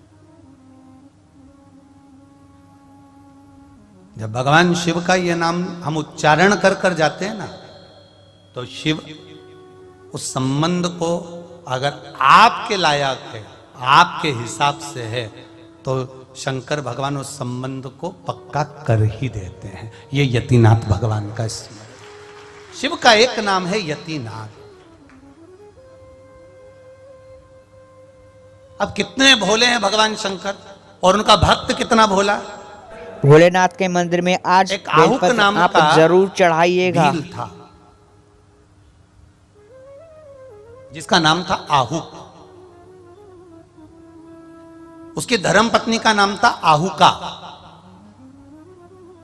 जब भगवान शिव का ये नाम हम उच्चारण कर कर जाते हैं ना, तो शिव उस संबंध को अगर आपके लायक है, आपके हिसाब से है, तो शंकर भगवान उस संबंध को पक्का कर ही देते हैं। ये यतिनाथ भगवान का स्मरण। शिव का एक नाम है यतिनाथ। अब कितने भोले हैं भगवान शंकर, और उनका भक्त कितना भोला। भोलेनाथ के मंदिर में आज एक आहुक बेलपत्र नाम आप का जरूर चढ़ाइएगा। भील था, जिसका नाम था आहुक। उसकी धर्म पत्नी का नाम था आहुका।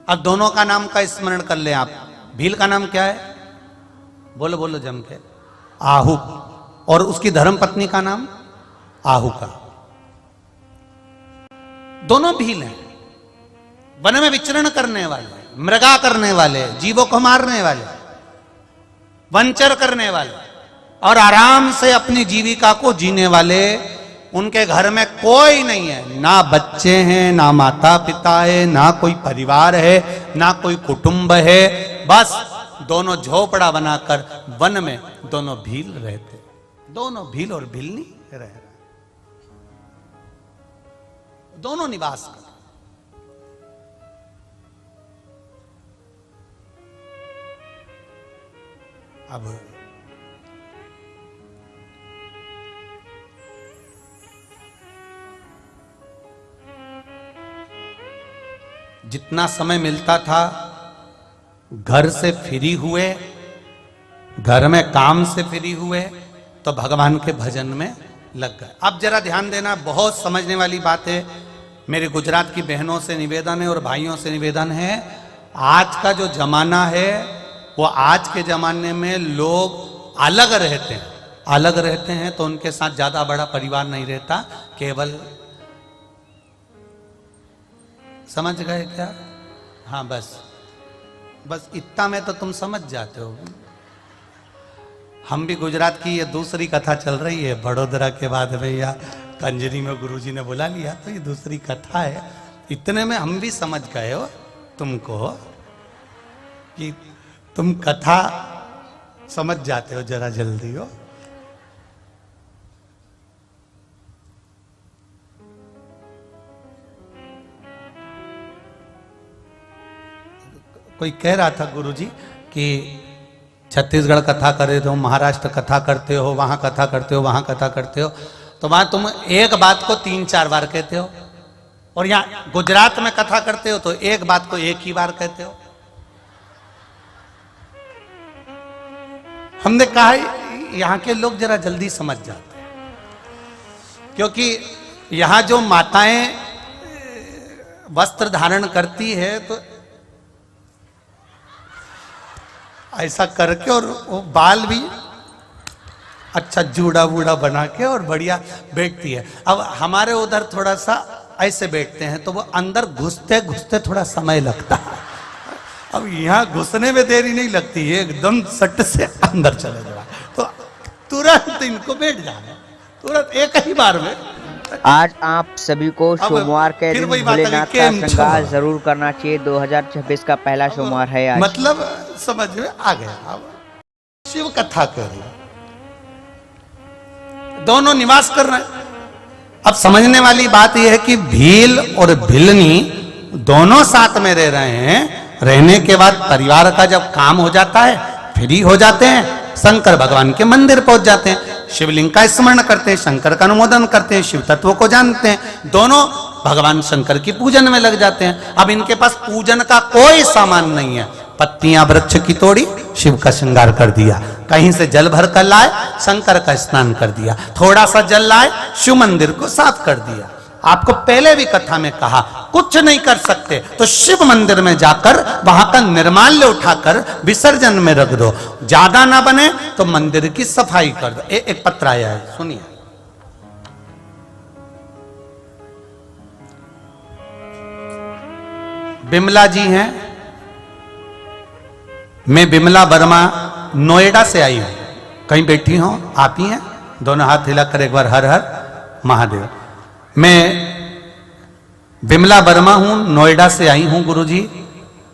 अब दोनों का नाम का स्मरण कर ले आप। भील का नाम क्या है? बोलो बोलो जम के। आहुक। और उसकी धर्म पत्नी का नाम आहुका। दोनों भील हैं, वन में विचरण करने वाले, मृगा करने वाले, जीवों को मारने वाले, वंचर करने वाले, और आराम से अपनी जीविका को जीने वाले। उनके घर में कोई नहीं है, ना बच्चे हैं, ना माता पिता है, ना कोई परिवार है, ना कोई कुटुंब है। बस दोनों झोपड़ा बनाकर वन में दोनों भील रहते। दोनों भील और भिलनी रह रहे, दोनों निवास कर। अब जितना समय मिलता था घर से फ्री हुए, घर में काम से फ्री हुए, तो भगवान के भजन में लग गए। अब जरा ध्यान देना, बहुत समझने वाली बात है। मेरे गुजरात की बहनों से निवेदन है और भाइयों से निवेदन है, आज का जो जमाना है वो आज के जमाने में लोग अलग रहते हैं, अलग रहते हैं तो उनके साथ ज्यादा बड़ा परिवार नहीं रहता, केवल समझ गए क्या? हाँ, बस इतना में तो तुम समझ जाते हो। हम भी गुजरात की ये दूसरी कथा चल रही है, बड़ोदरा के बाद भैया कंजरी में गुरुजी ने बुला लिया, तो ये दूसरी कथा है। इतने में हम भी समझ गए हो तुमको कि तुम कथा समझ जाते हो जरा जल्दी हो। कोई कह रहा था गुरुजी कि छत्तीसगढ़ कथा करे तो महाराष्ट्र कथा करते हो, वहां कथा करते हो, वहां कथा करते हो, तो वहां तुम एक बात को 3-4 बार कहते हो, और यहां गुजरात में कथा करते हो तो एक बात को एक ही बार कहते हो। हमने कहा यहां के लोग जरा जल्दी समझ जाते हैं, क्योंकि यहां जो माताएं वस्त्र धारण करती है तो ऐसा करके, और वो बाल भी अच्छा जूड़ा वूड़ा बना के और बढ़िया बैठती है। अब हमारे उधर थोड़ा सा ऐसे बैठते हैं तो वो अंदर घुसते घुसते थोड़ा समय लगता है। अब यहाँ घुसने में देरी नहीं लगती है, एकदम सट से अंदर चले जाए तो तुरंत इनको बैठ जाना, तुरंत एक ही बार में। आज आप सभी को सोमवार के दिन भोलेनाथ का श्रृंगार जरूर करना चाहिए। 2026 का पहला सोमवार है आज। मतलब समझ में आ गया। अब शिव कथा करें, दोनों निवास कर रहे हैं। अब समझने वाली बात यह है कि भील और भिलनी दोनों साथ में रह रहे हैं। रहने के बाद परिवार का जब काम हो जाता है, फ्री हो जाते हैं, शंकर भगवान के मंदिर पहुंच जाते हैं, शिवलिंग का स्मरण करते हैं, शंकर का अनुमोदन करते हैं, शिव तत्व को जानते हैं, दोनों भगवान शंकर की पूजन में लग जाते हैं। अब इनके पास पूजन का कोई सामान नहीं है, पत्तियां वृक्ष की तोड़ी, शिव का श्रृंगार कर दिया, कहीं से जल भर कर लाए, शंकर का स्नान कर दिया, थोड़ा सा जल लाए, शिव मंदिर को साफ कर दिया। आपको पहले भी कथा में कहा, कुछ नहीं कर सकते तो शिव मंदिर में जाकर वहां का निर्माल्य उठाकर विसर्जन में रख दो, ज्यादा ना बने तो मंदिर की सफाई कर दो। एक पत्र आया है, सुनिए। बिमला जी हैं, मैं बिमला वर्मा नोएडा से आई हूं, कहीं बैठी हो आप ही हैं? दोनों हाथ हिलाकर एक बार हर हर महादेव। मैं बिमला वर्मा हूं, नोएडा से आई हूं गुरुजी।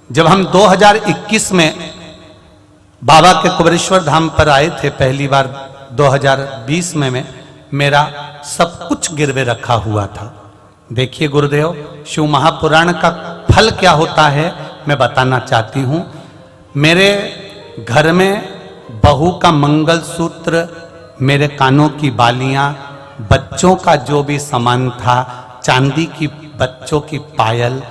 जब हम 2021 में बाबा के कुबेरेश्वर धाम पर आए थे पहली बार 2020 में मेरा सब कुछ गिरवे रखा हुआ था। देखिए गुरुदेव, शिव महापुराण का फल क्या होता है मैं बताना चाहती हूं। मेरे घर में बहू का मंगलसूत्र, मेरे कानों की बालियां, बच्चों का जो भी सामान था, चांदी की बच्चों की पायल,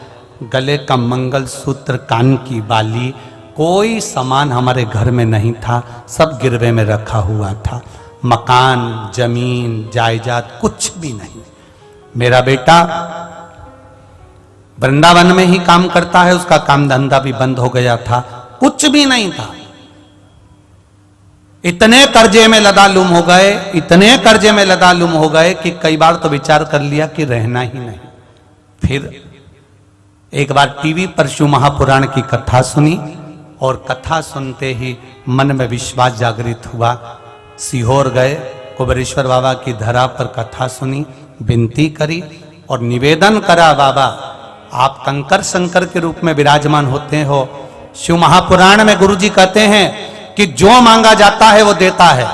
गले का मंगलसूत्र, कान की बाली, कोई सामान हमारे घर में नहीं था, सब गिरवे में रखा हुआ था। मकान, जमीन, जायदाद कुछ भी नहीं। मेरा बेटा वृंदावन में ही काम करता है, उसका काम धंधा भी बंद हो गया था, कुछ भी नहीं था। इतने कर्जे में लदालुम हो गए, इतने कर्जे में लदालुम हो गए कि कई बार तो विचार कर लिया कि रहना ही नहीं। फिर एक बार टीवी पर शिव महापुराण की कथा सुनी और कथा सुनते ही मन में विश्वास जागृत हुआ। सीहोर गए, कुबेरेश्वर बाबा की धरा पर कथा सुनी, विनती करी और निवेदन करा, बाबा आप कंकर शंकर के रूप में विराजमान होते हो। शिव महापुराण में गुरुजी कहते हैं कि जो मांगा जाता है वो देता है।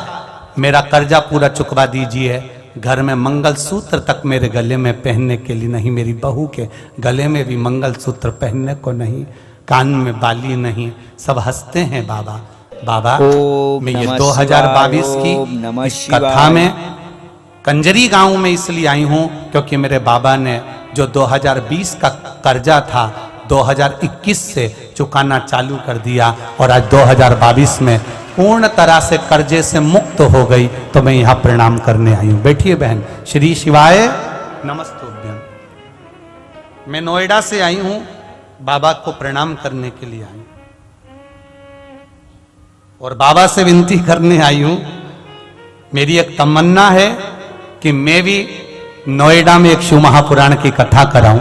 मेरा कर्जा पूरा चुकवा दीजिए। घर में मंगलसूत्र तक मेरे गले में पहनने के लिए नहीं, मेरी बहू के गले में भी मंगलसूत्र पहनने को नहीं, कान में बाली नहीं। सब हंसते हैं बाबा। बाबा मैं ये 2022 की इस कथा में कंजरी गांव में इसलिए आई हूं क्योंकि मेरे बाबा ने जो 2020 का कर्जा था 2021 से चुकाना चालू कर दिया और आज 2022 में पूर्ण तरह से कर्जे से मुक्त हो गई। तो मैं यहाँ प्रणाम करने आई हूँ। बैठिए बहन। श्री शिवाय नमस्तुभ्यम। मैं नोएडा से आई हूँ, बाबा को प्रणाम करने के लिए आई हूँ और बाबा से विनती करने आई हूँ। मेरी एक तमन्ना है कि मैं भी नोएडा में एक शिव महापुराण की कथा कराऊं।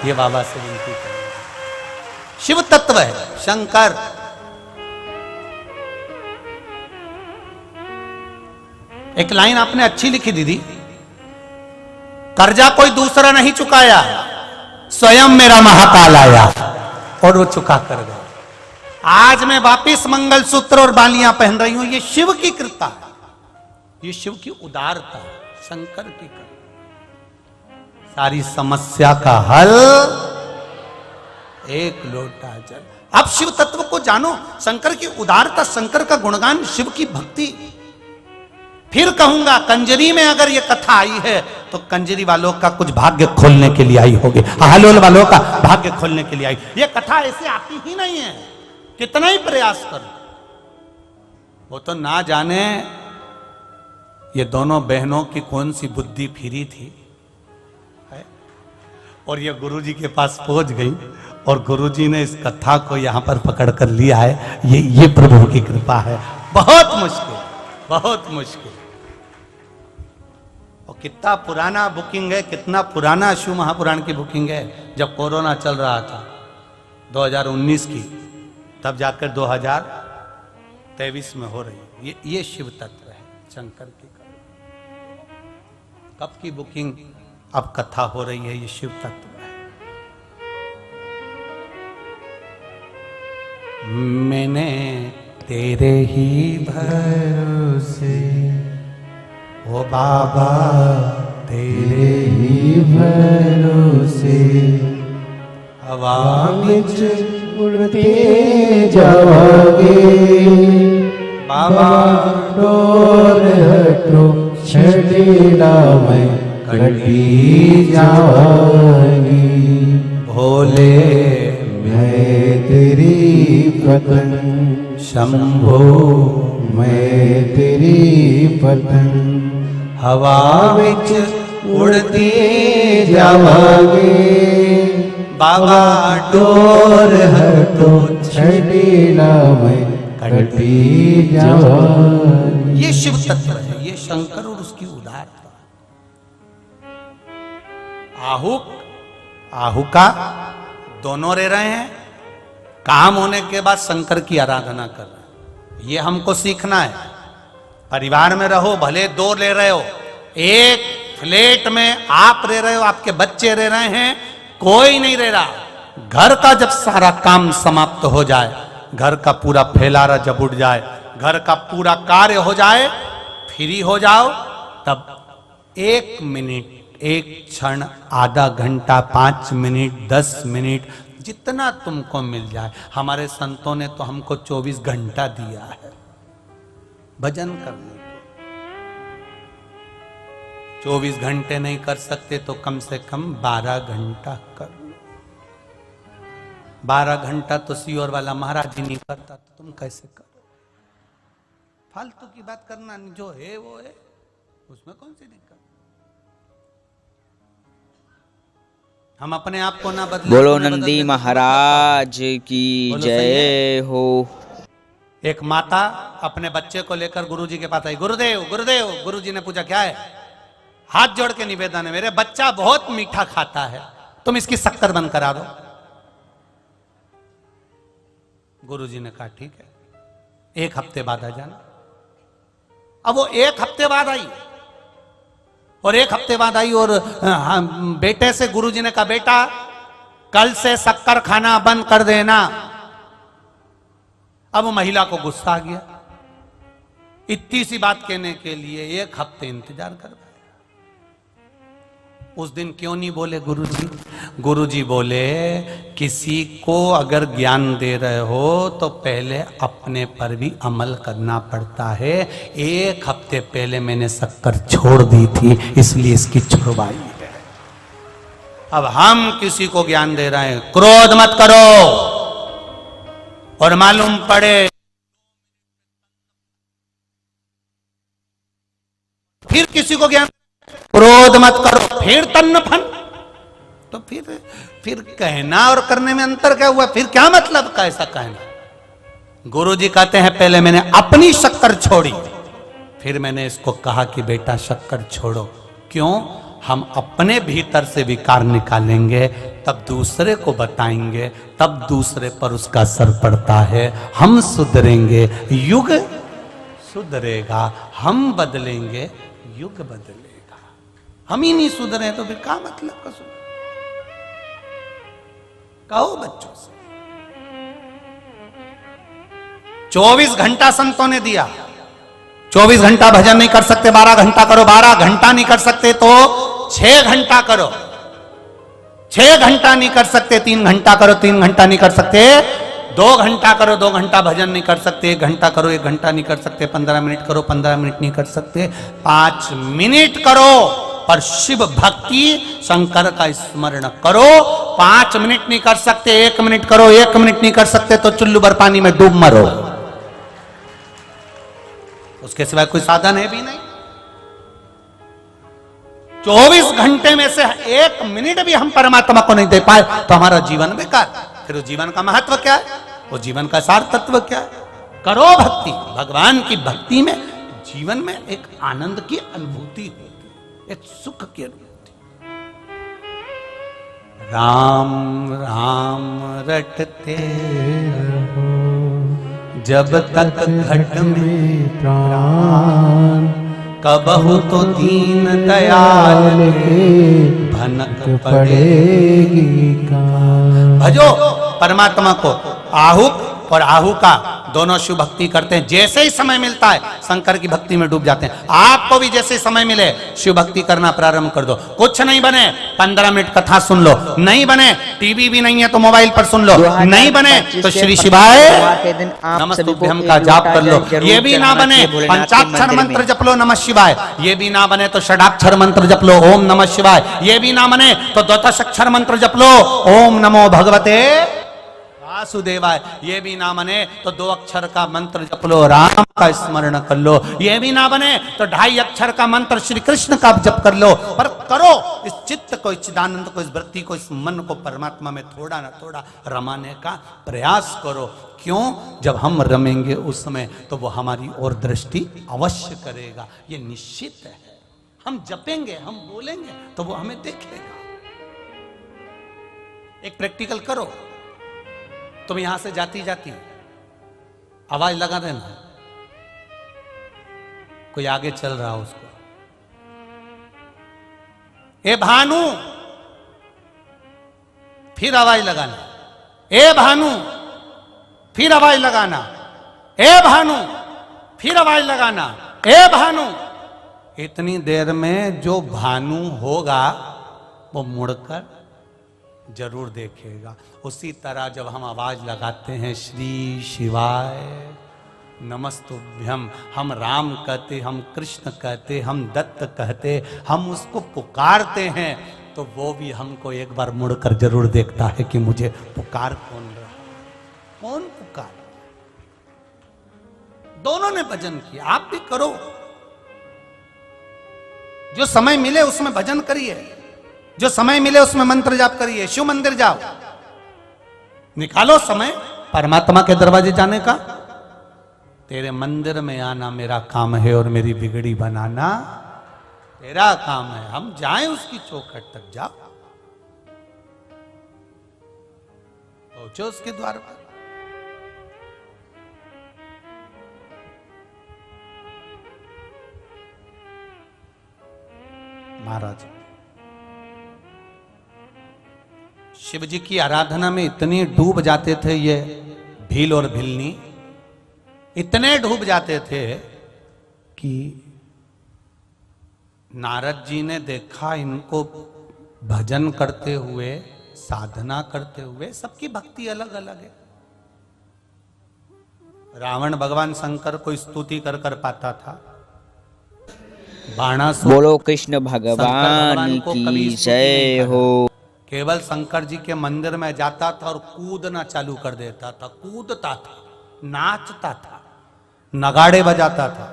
ये बाबा से विनती करूं। शिव तत्व है शंकर। एक लाइन आपने अच्छी लिखी दीदी, कर्जा कोई दूसरा नहीं चुकाया, स्वयं मेरा महाकाल आया और वो चुका कर गया। आज मैं वापिस मंगलसूत्र और बालियां पहन रही हूं। ये शिव की कृपा है, ये शिव की उदारता है, शंकर की कृपा। सारी समस्या का हल एक लोटा जल। अब शिव तत्व को जानो, शंकर की उदारता, शंकर का गुणगान, शिव की भक्ति। फिर कहूंगा कंजरी में अगर ये कथा आई है तो कंजरी वालों का कुछ भाग्य खोलने के लिए आई होगी, हालोल वालों का भाग्य खोलने के लिए आई। ये कथा ऐसे आती ही नहीं है, कितना ही प्रयास करो। वो तो ना जाने ये दोनों बहनों की कौन सी बुद्धि फिरी थी है? और ये गुरुजी के पास पहुंच गई और गुरुजी ने इस कथा को यहां पर पकड़ कर लिया है। ये प्रभु की कृपा है। बहुत मुश्किल, बहुत मुश्किल। और कितना पुराना बुकिंग है, कितना पुराना शिव महापुराण की बुकिंग है। जब कोरोना चल रहा था 2019 की, तब जाकर 2023 में हो रही। ये शिव तत्व है शंकर की। कब की बुकिंग, अब कथा हो रही है। ये शिव तत्व है। मैंने तेरे ही भरोसे ओ बाबा, तेरे ही भरोसे हवा बिच उड़ते जाओगे बाबा, डोर हटो छड़ीला में कटी जाओगी। भोले मैं तेरी पतन, शंभो मैं तेरी पतन, हवा बिच उड़ते जाओगे बाबा, डोर हटो छड़ीला में कटी जाओगी। ये शिव तत्व है, ये शंकर और उसकी उदारता। आहुका दोनों रह रहे हैं, काम होने के बाद शंकर की आराधना कर रहे हैं। ये हमको सीखना है। परिवार में रहो, भले दो ले रहे हो, एक फ्लैट में आप रह रहे हो, आपके बच्चे रह रहे हैं, कोई नहीं रह रहा। घर का जब सारा काम समाप्त हो जाए, घर का पूरा फैलारा जब उठ जाए, घर का पूरा कार्य हो जाए, फ्री हो जाओ, तब 1 मिनट, 1 क्षण, आधा घंटा, 5 मिनट, 10 मिनट, जितना तुमको मिल जाए। हमारे संतों ने तो हमको 24 घंटा दिया है भजन करने को। 24 घंटे नहीं कर सकते तो कम से कम 12 घंटा कर लो। 12 घंटा तो सीओर वाला महाराज ही नहीं करता, तो तुम कैसे करो? फालतू की बात करना, जो है वो है, उसमें कौन सी दिक्कत। हम अपने आप को ना बदले। बोलो नंदी महाराज की जय हो। एक माता अपने बच्चे को लेकर गुरुजी के पास आई। गुरुदेव गुरुदेव। गुरुजी ने पूछा क्या है? हाथ जोड़ के निवेदन है, मेरे बच्चा बहुत मीठा खाता है, तुम इसकी शक्कर बंद करा दो। गुरुजी ने कहा ठीक है, 1 हफ्ते बाद आ जाना। अब वो 1 हफ्ते बाद आई और 1 हफ्ते बाद आई और बेटे से गुरुजी ने कहा बेटा कल से शक्कर खाना बंद कर देना। अब महिला को गुस्सा आ गया, इतनी सी बात कहने के लिए 1 हफ्ते इंतजार करवाया। उस दिन क्यों नहीं बोले गुरुजी? गुरुजी बोले किसी को अगर ज्ञान दे रहे हो तो पहले अपने पर भी अमल करना पड़ता है। 1 हफ्ते पहले मैंने शक्कर छोड़ दी थी, इसलिए इसकी छुड़वाई है। अब हम किसी को ज्ञान दे रहे हैं, क्रोध मत करो, और मालूम पड़े फिर किसी को ज्ञान, क्रोध मत करो, फिर तन्न फन, तो फिर कहना और करने में अंतर क्या हुआ? फिर क्या मतलब का ऐसा कहना? गुरुजी कहते हैं पहले मैंने अपनी शक्कर छोड़ी, फिर मैंने इसको कहा कि बेटा शक्कर छोड़ो। क्यों? हम अपने भीतर से विकार निकालेंगे, तब दूसरे को बताएंगे, तब दूसरे पर उसका असर पड़ता है। हम सुधरेंगे, युग सुधरेगा। हम बदलेंगे, युग बदलेगा। हम ही नहीं सुधरे तो फिर क्या मतलब का सुधर? कहो बच्चों से। 24 घंटा संतों ने दिया। 24 घंटा भजन नहीं कर सकते, 12 घंटा करो। 12 घंटा नहीं कर सकते तो 6 घंटा करो। 6 घंटा नहीं कर सकते 3 घंटा करो। 3 घंटा नहीं कर सकते 2 घंटा करो। 2 घंटा भजन नहीं कर सकते 1 घंटा करो। 1 घंटा नहीं कर सकते 15 मिनट करो। 15 मिनट नहीं कर सकते 5 मिनट करो। पर शिव भक्ति शंकर का स्मरण करो। 5 मिनट नहीं कर सकते 1 मिनट करो। 1 मिनट नहीं कर सकते तो चुल्लू भर पानी में डूब मरो। उसके सिवाय कोई साधन है भी नहीं। 24 घंटे में से 1 मिनट भी हम परमात्मा को नहीं दे पाए तो हमारा जीवन बेकार। फिर उस जीवन का महत्व क्या है? वो जीवन का सार तत्व क्या है? करो भक्ति। भगवान की भक्ति में जीवन में एक आनंद की अनुभूति होती है, एक सुख की अनुभूति। राम राम रटते रहो जब तक घट में प्राण, कबहु तो दीन दयाल के भनक पड़ेगी कान। भजो परमात्मा को। आहुक और आहू का दोनों शिव भक्ति करते हैं। जैसे ही समय मिलता है शंकर की भक्ति में डूब जाते हैं। आपको भी जैसे समय मिले शिव भक्ति करना प्रारंभ कर दो। कुछ नहीं बने 15 मिनट कथा सुन लो, नहीं बने टीवी भी नहीं है तो मोबाइल पर सुन लो, नहीं बने तो श्री शिवाय नमस्तुभ्यं का जाप कर लो। ये भी ना बने पंचाक्षर मंत्र जप लो नमः शिवाय। ये भी ना बने तो षडाक्षर मंत्र जप लो ओम नमः शिवाय। ये भी ना बने तो द्वादशाक्षर मंत्र जप लो ओम नमो भगवते वासुदेवाय। ये भी ना बने तो 2 अक्षर का मंत्र जप लो, राम का स्मरण कर लो। ये भी ना बने तो 2.5 अक्षर का मंत्र श्री कृष्ण का जप कर लो। पर करो इस चित्त को, इस चिदानंद को, इस वृत्ति को, इस मन को परमात्मा में थोड़ा ना थोड़ा रमाने का प्रयास करो। क्यों? जब हम रमेंगे उस समय तो वो हमारी ओर दृष्टि अवश्य करेगा, ये निश्चित है। हम जपेंगे, हम बोलेंगे तो वो हमें देखेगा। एक प्रैक्टिकल करो। तुम यहां से जाती जाती आवाज लगा देना, कोई आगे चल रहा हो उसको, ए भानु, फिर आवाज लगाना, ए भानु, फिर आवाज लगाना, ए भानु, फिर आवाज लगाना, ए भानु। इतनी देर में जो भानु होगा वो मुड़कर जरूर देखेगा। उसी तरह जब हम आवाज लगाते हैं श्री शिवाय नमस्तुभ्यम, हम राम कहते, हम कृष्ण कहते, हम दत्त कहते, हम उसको पुकारते हैं तो वो भी हमको एक बार मुड़कर जरूर देखता है कि मुझे पुकार कौन रहा, कौन पुकार। दोनों ने भजन किया, आप भी करो। जो समय मिले उसमें भजन करिए, जो समय मिले उसमें मंत्र जाप करिए, शिव मंदिर जाओ, निकालो समय परमात्मा के दरवाजे जाने का। तेरे मंदिर में आना मेरा काम है और मेरी बिगड़ी बनाना तेरा काम है। हम जाएं उसकी चौखट तक, जाओ, पहुंचो उसके द्वार पर। महाराज शिव जी की आराधना में इतने डूब जाते थे ये भील और भिलनी, इतने डूब जाते थे कि नारद जी ने देखा इनको भजन करते हुए, साधना करते हुए, सबकी भक्ति अलग अलग है। रावण भगवान शंकर को स्तुति कर पाता था, बाणासुर बोलो कृष्ण शंकर भगवान को कभी की स्तुति नहीं जय करा। हो। केवल शंकर जी के मंदिर में जाता था और कूदना चालू कर देता था, कूदता था, नाचता था, नगाड़े बजाता था,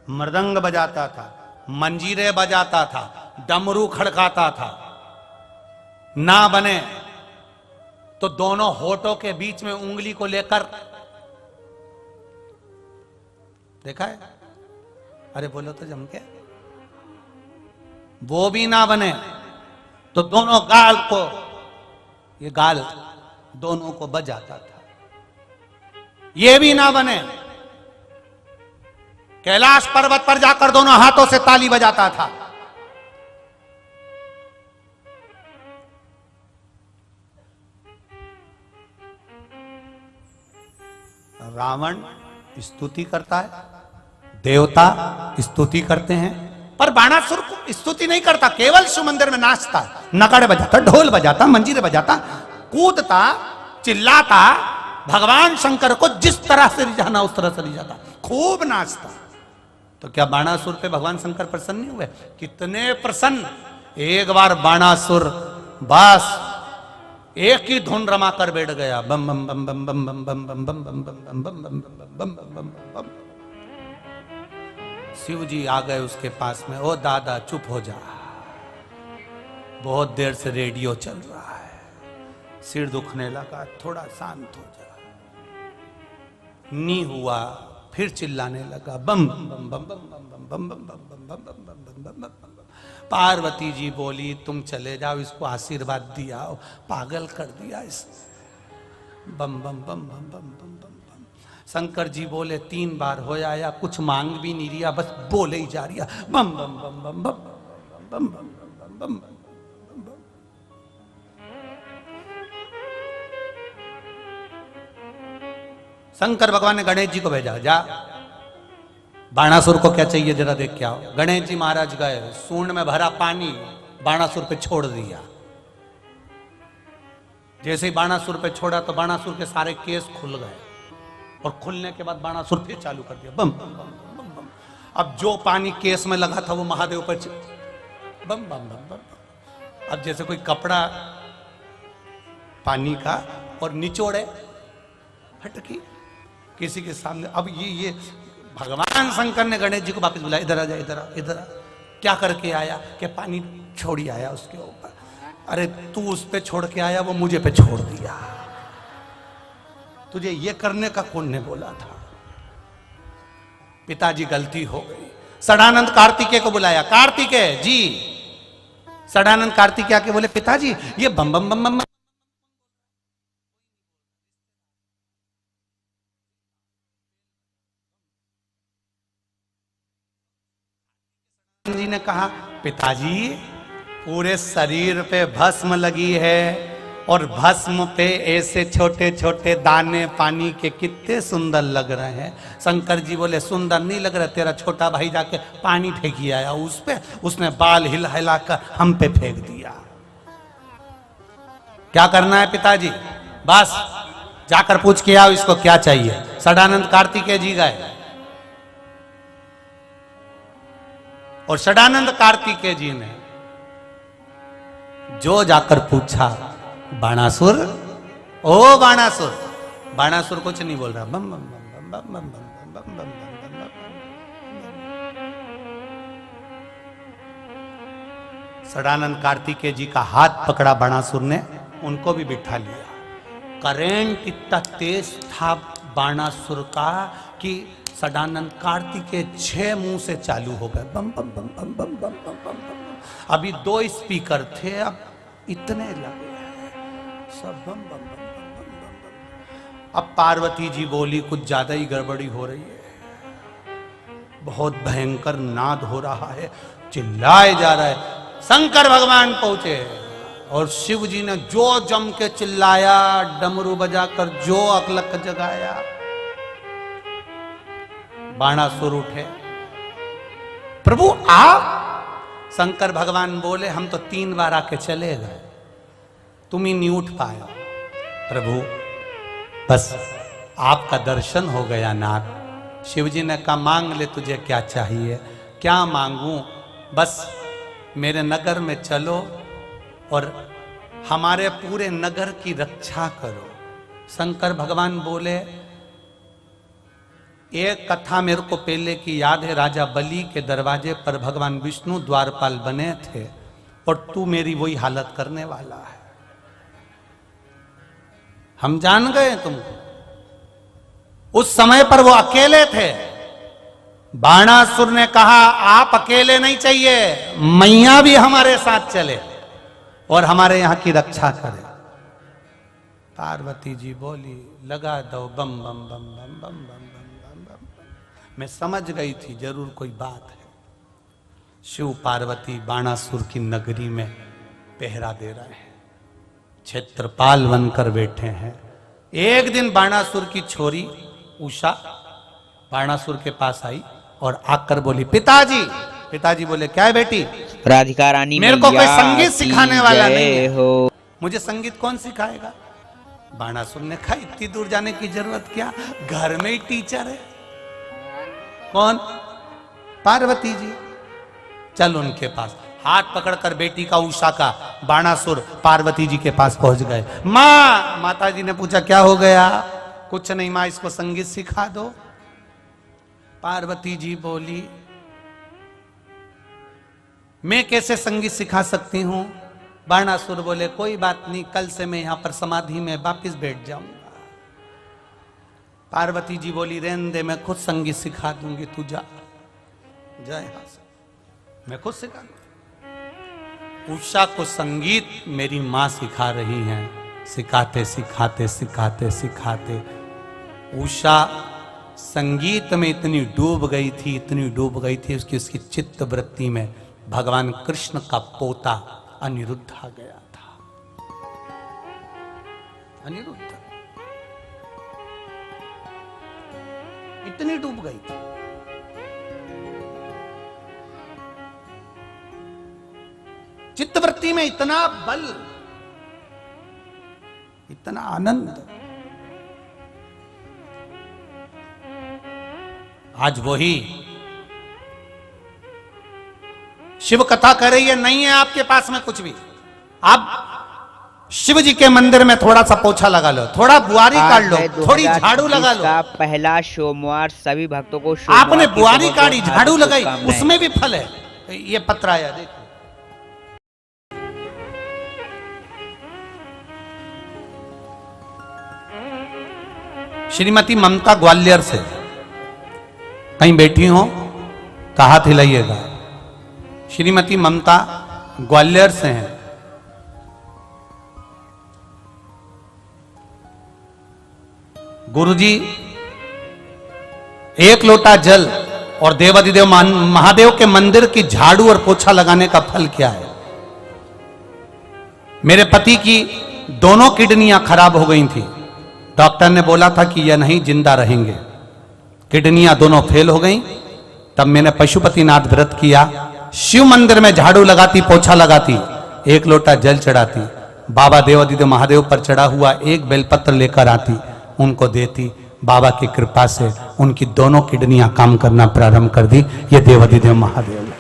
मृदंग बजाता था, मंजीरे बजाता था, डमरू खड़काता था। ना बने तो दोनों होठों के बीच में उंगली को लेकर, देखा है? अरे बोलो तो जम के। वो भी ना बने तो दोनों गाल को, ये गाल दोनों को बजाता था। ये भी ना बने, कैलाश पर्वत पर जाकर दोनों हाथों से ताली बजाता था। रावण स्तुति करता है, देवता स्तुति करते हैं, पर बाणासुर को स्तुति नहीं करता, केवल शिव मंदिर में नाचता, नगाड़े बजाता, ढोल बजाता, मंजीरे बजाता, कूदता, चिल्लाता, भगवान शंकर को जिस तरह से रिझाना उस तरह से रिझाता, खूब नाचता। तो क्या बाणासुर पे भगवान शंकर प्रसन्न नहीं हुए? कितने प्रसन्न। एक बार बाणासुर बस एक ही धुन रमा कर बैठ गया, बम बम बम बम बम बम बम बम बम बम बम बम बम बम बम बम बम बम। शिव जी आ गए उसके पास में, ओ दादा चुप हो जा, बहुत देर से रेडियो चल रहा है, सिर दुखने लगा, थोड़ा शांत हो जा। नी हुआ, फिर चिल्लाने लगा, बम बम बम बम बम बम बम बम बम बम बम बम बम बम। पार्वती जी बोली तुम चले जाओ, इसको आशीर्वाद दिया, पागल कर दिया इसने, बम बम बम बम बम बम बम। शंकर जी बोले 3 बार हो आया, कुछ मांग भी नहीं रिया, बस बोले ही जा रिया, बम बम बम बम बम बम बम बम बम। शंकर भगवान ने गणेश जी को भेजा, जा बाणासुर को क्या चाहिए जरा देख के आओ। गणेश जी महाराज गए, सूंड में भरा पानी बाणासुर पे छोड़ दिया। जैसे ही बाणासुर पे छोड़ा तो बाणासुर के सारे केस खुल गए, और खुलने के बाद बाणासुर फिर चालू कर दिया, बम बम बम बम बम। अब जो पानी केस में लगा था वो महादेव पर बम बम बम बम। अब जैसे कोई कपड़ा पानी का और निचोड़े फटकी किसी के सामने। अब ये भगवान शंकर ने गणेश जी को वापस बुलाया, इधर आ जा, इधर आ, इधर आ। क्या करके आया? कि पानी छोड़ी आया उसके ऊपर। अरे तू उस पे छोड़ के आया, वो मुझे पे छोड़ दिया, तुझे ये करने का कौन ने बोला था? पिताजी गलती हो गई। सदानंद कार्तिकेय को बुलाया, कार्तिकेय जी। सदानंद कार्तिकेय आके बोले पिताजी ये बम बम बम बम। जी ने कहा पिताजी पूरे शरीर पे भस्म लगी है, और भस्म पे ऐसे छोटे छोटे दाने पानी के कितने सुंदर लग रहे हैं। शंकर जी बोले सुंदर नहीं लग रहा, तेरा छोटा भाई जाके पानी फेंकी आया उस पे, उसने बाल हिलाकर हम पे फेंक दिया। क्या करना है पिताजी? बस जाकर पूछ के आओ इसको क्या चाहिए। सदानंद कार्तिकेय जी गए, और सदानंद कार्तिकेय जी ने जो जाकर पूछा, बाणासुर, ओ बाणासुर। बाणासुर कुछ नहीं बोल रहा, बम बम बम बम बम बम बम बम बम। सदानंद कार्तिकेय जी का हाथ पकड़ा बाणासुर ने, उनको भी बिठा लिया। करेंट इतना तेज था बाणासुर का कि सदानंद कार्तिकेय 6 मुंह से चालू हो गए, बम बम बम बम बम बम बम बम। अभी 2 स्पीकर थे, अब इतने लगे सब बम बम बम बम बम बम। अब पार्वती जी बोली कुछ ज्यादा ही गड़बड़ी हो रही है, बहुत भयंकर नाद हो रहा है, चिल्लाए जा रहा है। शंकर भगवान पहुंचे, और शिव जी ने जो जम के चिल्लाया, डमरू बजाकर जो अकलक जगाया। बाणासुर उठे, प्रभु आप। शंकर भगवान बोले हम तो 3 बार आके चले गए, तुम ही नहीं उठ पाए। प्रभु बस आपका दर्शन हो गया नाथ। शिवजी ने कहा मांग ले, तुझे क्या चाहिए? क्या मांगूं? बस मेरे नगर में चलो और हमारे पूरे नगर की रक्षा करो। शंकर भगवान बोले एक कथा मेरे को पहले की याद है, राजा बलि के दरवाजे पर भगवान विष्णु द्वारपाल बने थे और तू मेरी वही हालत करने वाला है। हम जान गए तुमको। उस समय पर वो अकेले थे। बाणासुर ने कहा आप अकेले नहीं चाहिए, मैया भी हमारे साथ चले और हमारे यहां की रक्षा करे। पार्वती जी बोली लगा दो बम बम बम बम बम बम बम बम। मैं समझ गई थी जरूर कोई बात है। शिव पार्वती बाणासुर की नगरी में पहरा दे रहे हैं, क्षेत्रपाल बनकर बैठे हैं। एक दिन बाणासुर की छोरी उषा बाणासुर के पास आई और आकर बोली पिताजी। पिताजी बोले क्या है बेटी? राधिका रानी मेरे को कोई संगीत सिखाने वाला नहीं है। हो। मुझे संगीत कौन सिखाएगा? बाणासुर ने कहा इतनी दूर जाने की जरूरत क्या, घर में ही टीचर है। कौन? पार्वती जी। चल उनके पास। हाथ पकड़कर बेटी का उषा का बाणासुर पार्वती जी के पास पहुंच गए। माँ, माता जी ने पूछा क्या हो गया? कुछ नहीं माँ, इसको संगीत सिखा दो। पार्वती जी बोली मैं कैसे संगीत सिखा सकती हूं? बाणासुर बोले कोई बात नहीं, कल से मैं यहां पर समाधि में वापिस बैठ जाऊंगा। पार्वती जी बोली रहने दे, मैं खुद संगीत सिखा दूंगी, तू जा जा यहां से, मैं खुद सिखा दूंगी। उषा को संगीत मेरी मां सिखा रही हैं। सिखाते सिखाते सिखाते सिखाते उषा संगीत में इतनी डूब गई थी, इतनी डूब गई थी उसकी चित्त वृत्ति में भगवान कृष्ण का पोता अनिरुद्ध आ गया था। अनिरुद्ध इतनी डूब गई थी। चित्तवृत्ति में इतना बल, इतना आनंद। आज वही शिव कथा कर रही है, नहीं है आपके पास में कुछ भी। आप शिव जी के मंदिर में थोड़ा सा पोछा लगा लो, थोड़ा बुआरी काट लो, थोड़ी झाड़ू लगा लो। पहला सोमवार सभी भक्तों को आपने बुआरी काटी, झाड़ू लगाई, उसमें भी फल है। ये पत्र आया देखो। श्रीमती ममता ग्वालियर से कहीं बैठी हो तो हाथ हिलाइएगा। श्रीमती ममता ग्वालियर से हैं। गुरुजी, एक लोटा जल और देवाधिदेव महादेव के मंदिर की झाड़ू और पोछा लगाने का फल क्या है? मेरे पति की दोनों किडनियां खराब हो गई थी। डॉक्टर ने बोला था कि यह नहीं जिंदा रहेंगे। किडनियां दोनों फेल हो गई। तब मैंने पशुपतिनाथ व्रत किया, शिव मंदिर में झाड़ू लगाती, पोछा लगाती, एक लोटा जल चढ़ाती, बाबा देवाधिदेव महादेव पर चढ़ा हुआ एक बेलपत्र लेकर आती, उनको देती। बाबा की कृपा से उनकी दोनों किडनियां काम करना प्रारंभ कर दी। ये देवाधिदेव महादेव,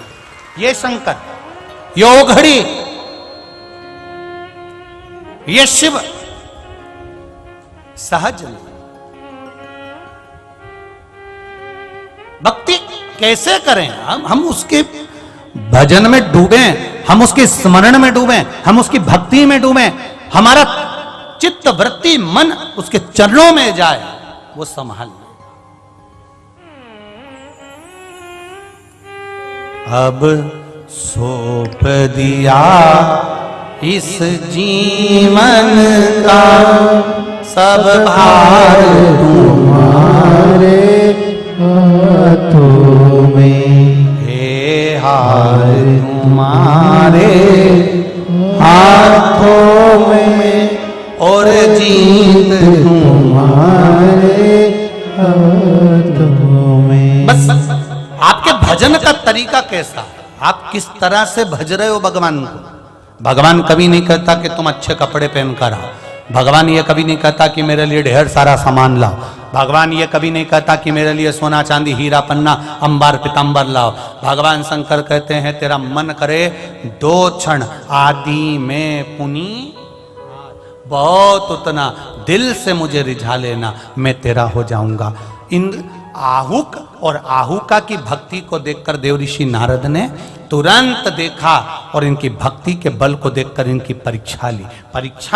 ये शंकर, ये ओघड़ी, ये शिव। सहज भक्ति कैसे करें? हम उसके भजन में डूबे, हम उसके स्मरण में डूबे, हम उसकी भक्ति में डूबे, हमारा चित्त वृत्ति मन उसके चरणों में जाए, वो संभाल ले। अब सौंप दिया इस जीवन का सब भार तुम्हारे हाथों में, हे हार तुम्हारे हाथों में, और जीत तुम्हारे हाथों में। बस आपके भजन का तरीका कैसा, आप किस तरह से भज रहे हो भगवान को। भगवान कभी नहीं कहता कि तुम अच्छे कपड़े पहन कर आओ, भगवान ये कभी नहीं कहता कि मेरे लिए ढेर सारा सामान लाओ, भगवान ये कभी नहीं कहता कि मेरे लिए सोना चांदी हीरा पन्ना अंबार पीताम्बर लाओ। भगवान शंकर कहते हैं तेरा मन करे 2 क्षण आदि में पुनी, बहुत उतना दिल से मुझे रिझा लेना, मैं तेरा हो जाऊंगा। इन आहुक और आहुका की भक्ति को देखकर देव ऋषि नारद ने तुरंत देखा और इनकी भक्ति के बल को देखकर इनकी परीक्षा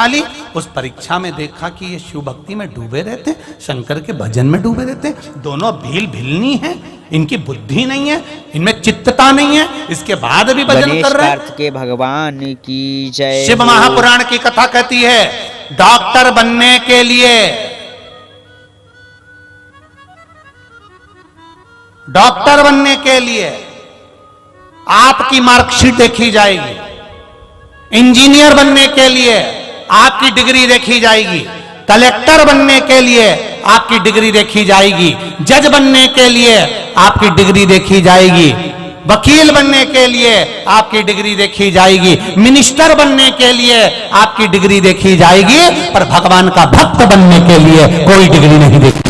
ली। उस परीक्षा में देखा कि ये शिव भक्ति में डूबे रहते, शंकर के भजन में डूबे रहते, दोनों भिलनी है, इनकी बुद्धि नहीं है, इनमें चित्तता नहीं है, इसके बाद भी भजन कर रहे हैं। के भगवान की जय। शिव महापुराण की कथा कहती है डॉक्टर बनने के लिए, डॉक्टर बनने के लिए आपकी मार्कशीट देखी जाएगी, इंजीनियर बनने के लिए आपकी डिग्री देखी जाएगी, कलेक्टर बनने के लिए आपकी डिग्री देखी जाएगी, जज बनने के लिए आपकी डिग्री देखी जाएगी, वकील बनने के लिए आपकी डिग्री देखी जाएगी, मिनिस्टर बनने के लिए आपकी डिग्री देखी जाएगी, पर भगवान का भक्त बनने के लिए कोई डिग्री नहीं देखी।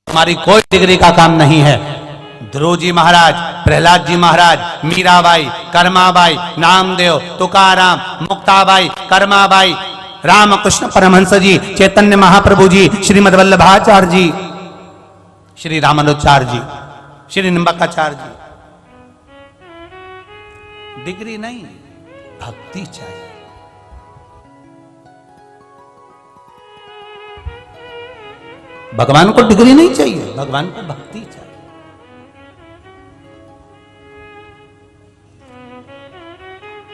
हमारी कोई डिग्री का काम नहीं है। ध्रुव जी महाराज, प्रहलाद जी महाराज, मीराबाई, कर्माबाई, नामदेव, तुकाराम, मुक्ताबाई, कर्माबाई, रामकृष्ण परमहंस जी, चैतन्य महाप्रभु जी, श्रीमद वल्लभाचार्य जी, श्री रामानुजाचार्य जी, श्री निम्बकाचार्य जी, डिग्री नहीं, भक्ति चाहिए। भगवान को डिग्री नहीं चाहिए, भगवान को भक्ति चाहिए।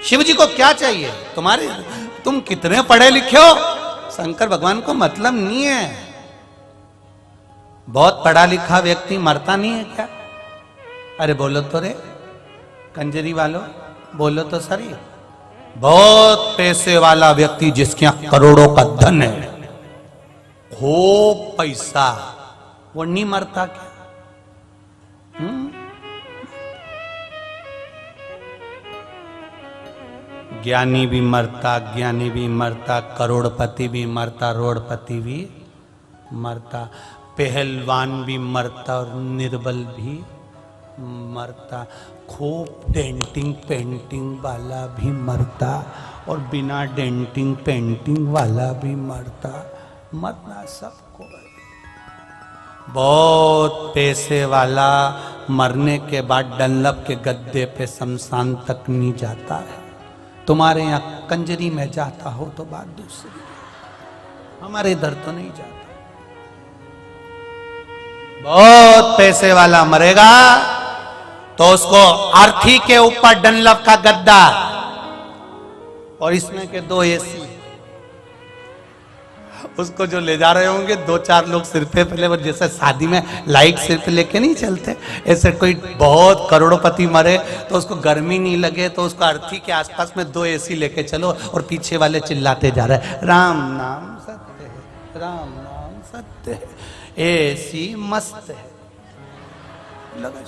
शिव जी को क्या चाहिए, तुम कितने पढ़े लिखे हो, शंकर भगवान को मतलब नहीं है। बहुत पढ़ा लिखा व्यक्ति मरता नहीं है क्या? अरे बोलो तो रे कंजरी वालों, बोलो तो सही। बहुत पैसे वाला व्यक्ति जिसके यहां करोड़ों का धन है, खूब पैसा, वो नहीं मरता क्या? ज्ञानी भी मरता, ज्ञानी भी मरता, करोड़पति भी मरता, रोड़पति भी मरता, पहलवान भी मरता और निर्बल भी मरता, खूब डेंटिंग पेंटिंग वाला भी मरता और बिना डेंटिंग पेंटिंग वाला भी मरता। मरना सबको है। बहुत पैसे वाला मरने के बाद डनलप के गद्दे पे शमशान तक नहीं जाता है। तुम्हारे यहाँ कंजरी में जाता हो तो बात दूसरी, हमारे इधर तो नहीं जाता। बहुत पैसे वाला मरेगा तो उसको अर्थी के ऊपर डनलप का गद्दा और इसमें के 2 एसी, उसको जो ले जा रहे होंगे 2-4 लोग सिर पे, पहले वो जैसे शादी में लाइट सिर पे लेके नहीं चलते, ऐसे कोई बहुत करोड़पति मरे तो उसको गर्मी नहीं लगे तो उसको अर्थी के आसपास में 2 एसी लेके चलो और पीछे वाले चिल्लाते जा रहे हैं राम नाम सत्य है, राम नाम सत्य है, एसी मस्त है। लगा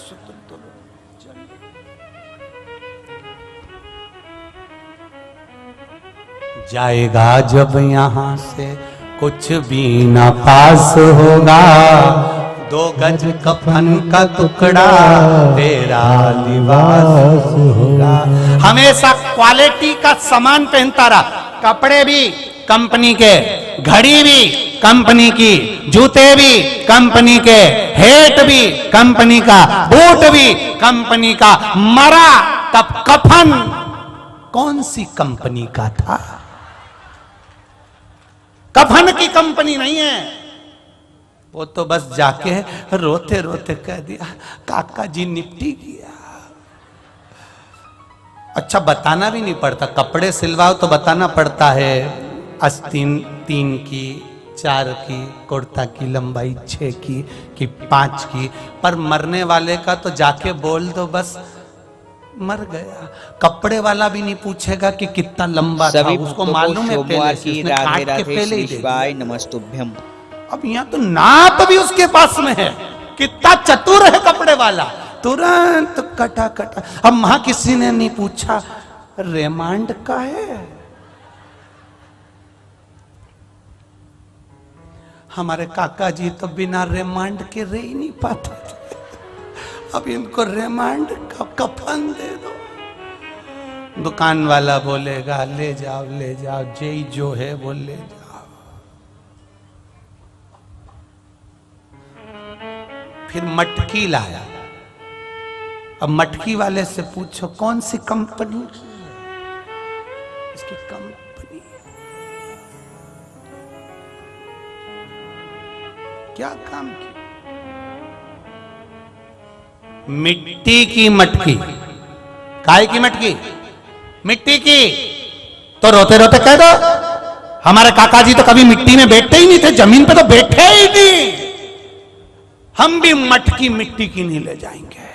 जाएगा जब यहां से कुछ भी ना पास होगा, 2 गज कफन का टुकड़ा तेरा लिबास होगा। हमेशा क्वालिटी का सामान पहनता रहा, कपड़े भी कंपनी के, घड़ी भी कंपनी की, जूते भी कंपनी के, हेट भी कंपनी का, बूट भी कंपनी का। मरा तब कफन कौन सी कंपनी का था? कफन की कंपनी नहीं है। वो तो बस जाके रोते रोते कह दिया काका जी निपटी गया। अच्छा बताना भी नहीं पड़ता, कपड़े सिलवाओ तो बताना पड़ता है आस्तीन 3 की, 4 की, कुर्ता की लंबाई 6 की कि 5 की, पर मरने वाले का तो जाके बोल दो बस मर गया। कपड़े वाला भी नहीं पूछेगा कि कितना लंबा था, सभी उसको भक्तों को मालूम है सोमवार पहले से, की उसने राधे काट के राधे पहले श्री ही दे दिया। शिवाय नमस्तुभ्यम। अब यहाँ तो नाप भी उसके पास में है, कितना चतुर है कपड़े वाला, तुरंत कटा कटा। अब वहां किसी ने नहीं पूछा रेमांड का है। हमारे काका जी तो बिना रेमांड के रह ही नहीं पाते थे, अब इनको रेमांड का कफन दे दो। दुकान वाला बोलेगा ले जाओ ले जाओ, जेई जो है वो ले जाओ। फिर मटकी लाया। अब मटकी वाले से पूछो कौन सी कंपनी की है? इसकी कंपनी क्या काम की? मिट्टी की मटकी। काय की मटकी? मिट्टी की। तो रोते रोते कह दो हमारे काका जी तो कभी मिट्टी में बैठते ही नहीं थे, जमीन पे तो बैठे ही नहीं। हम भी मटकी मिट्टी की नहीं ले जाएंगे।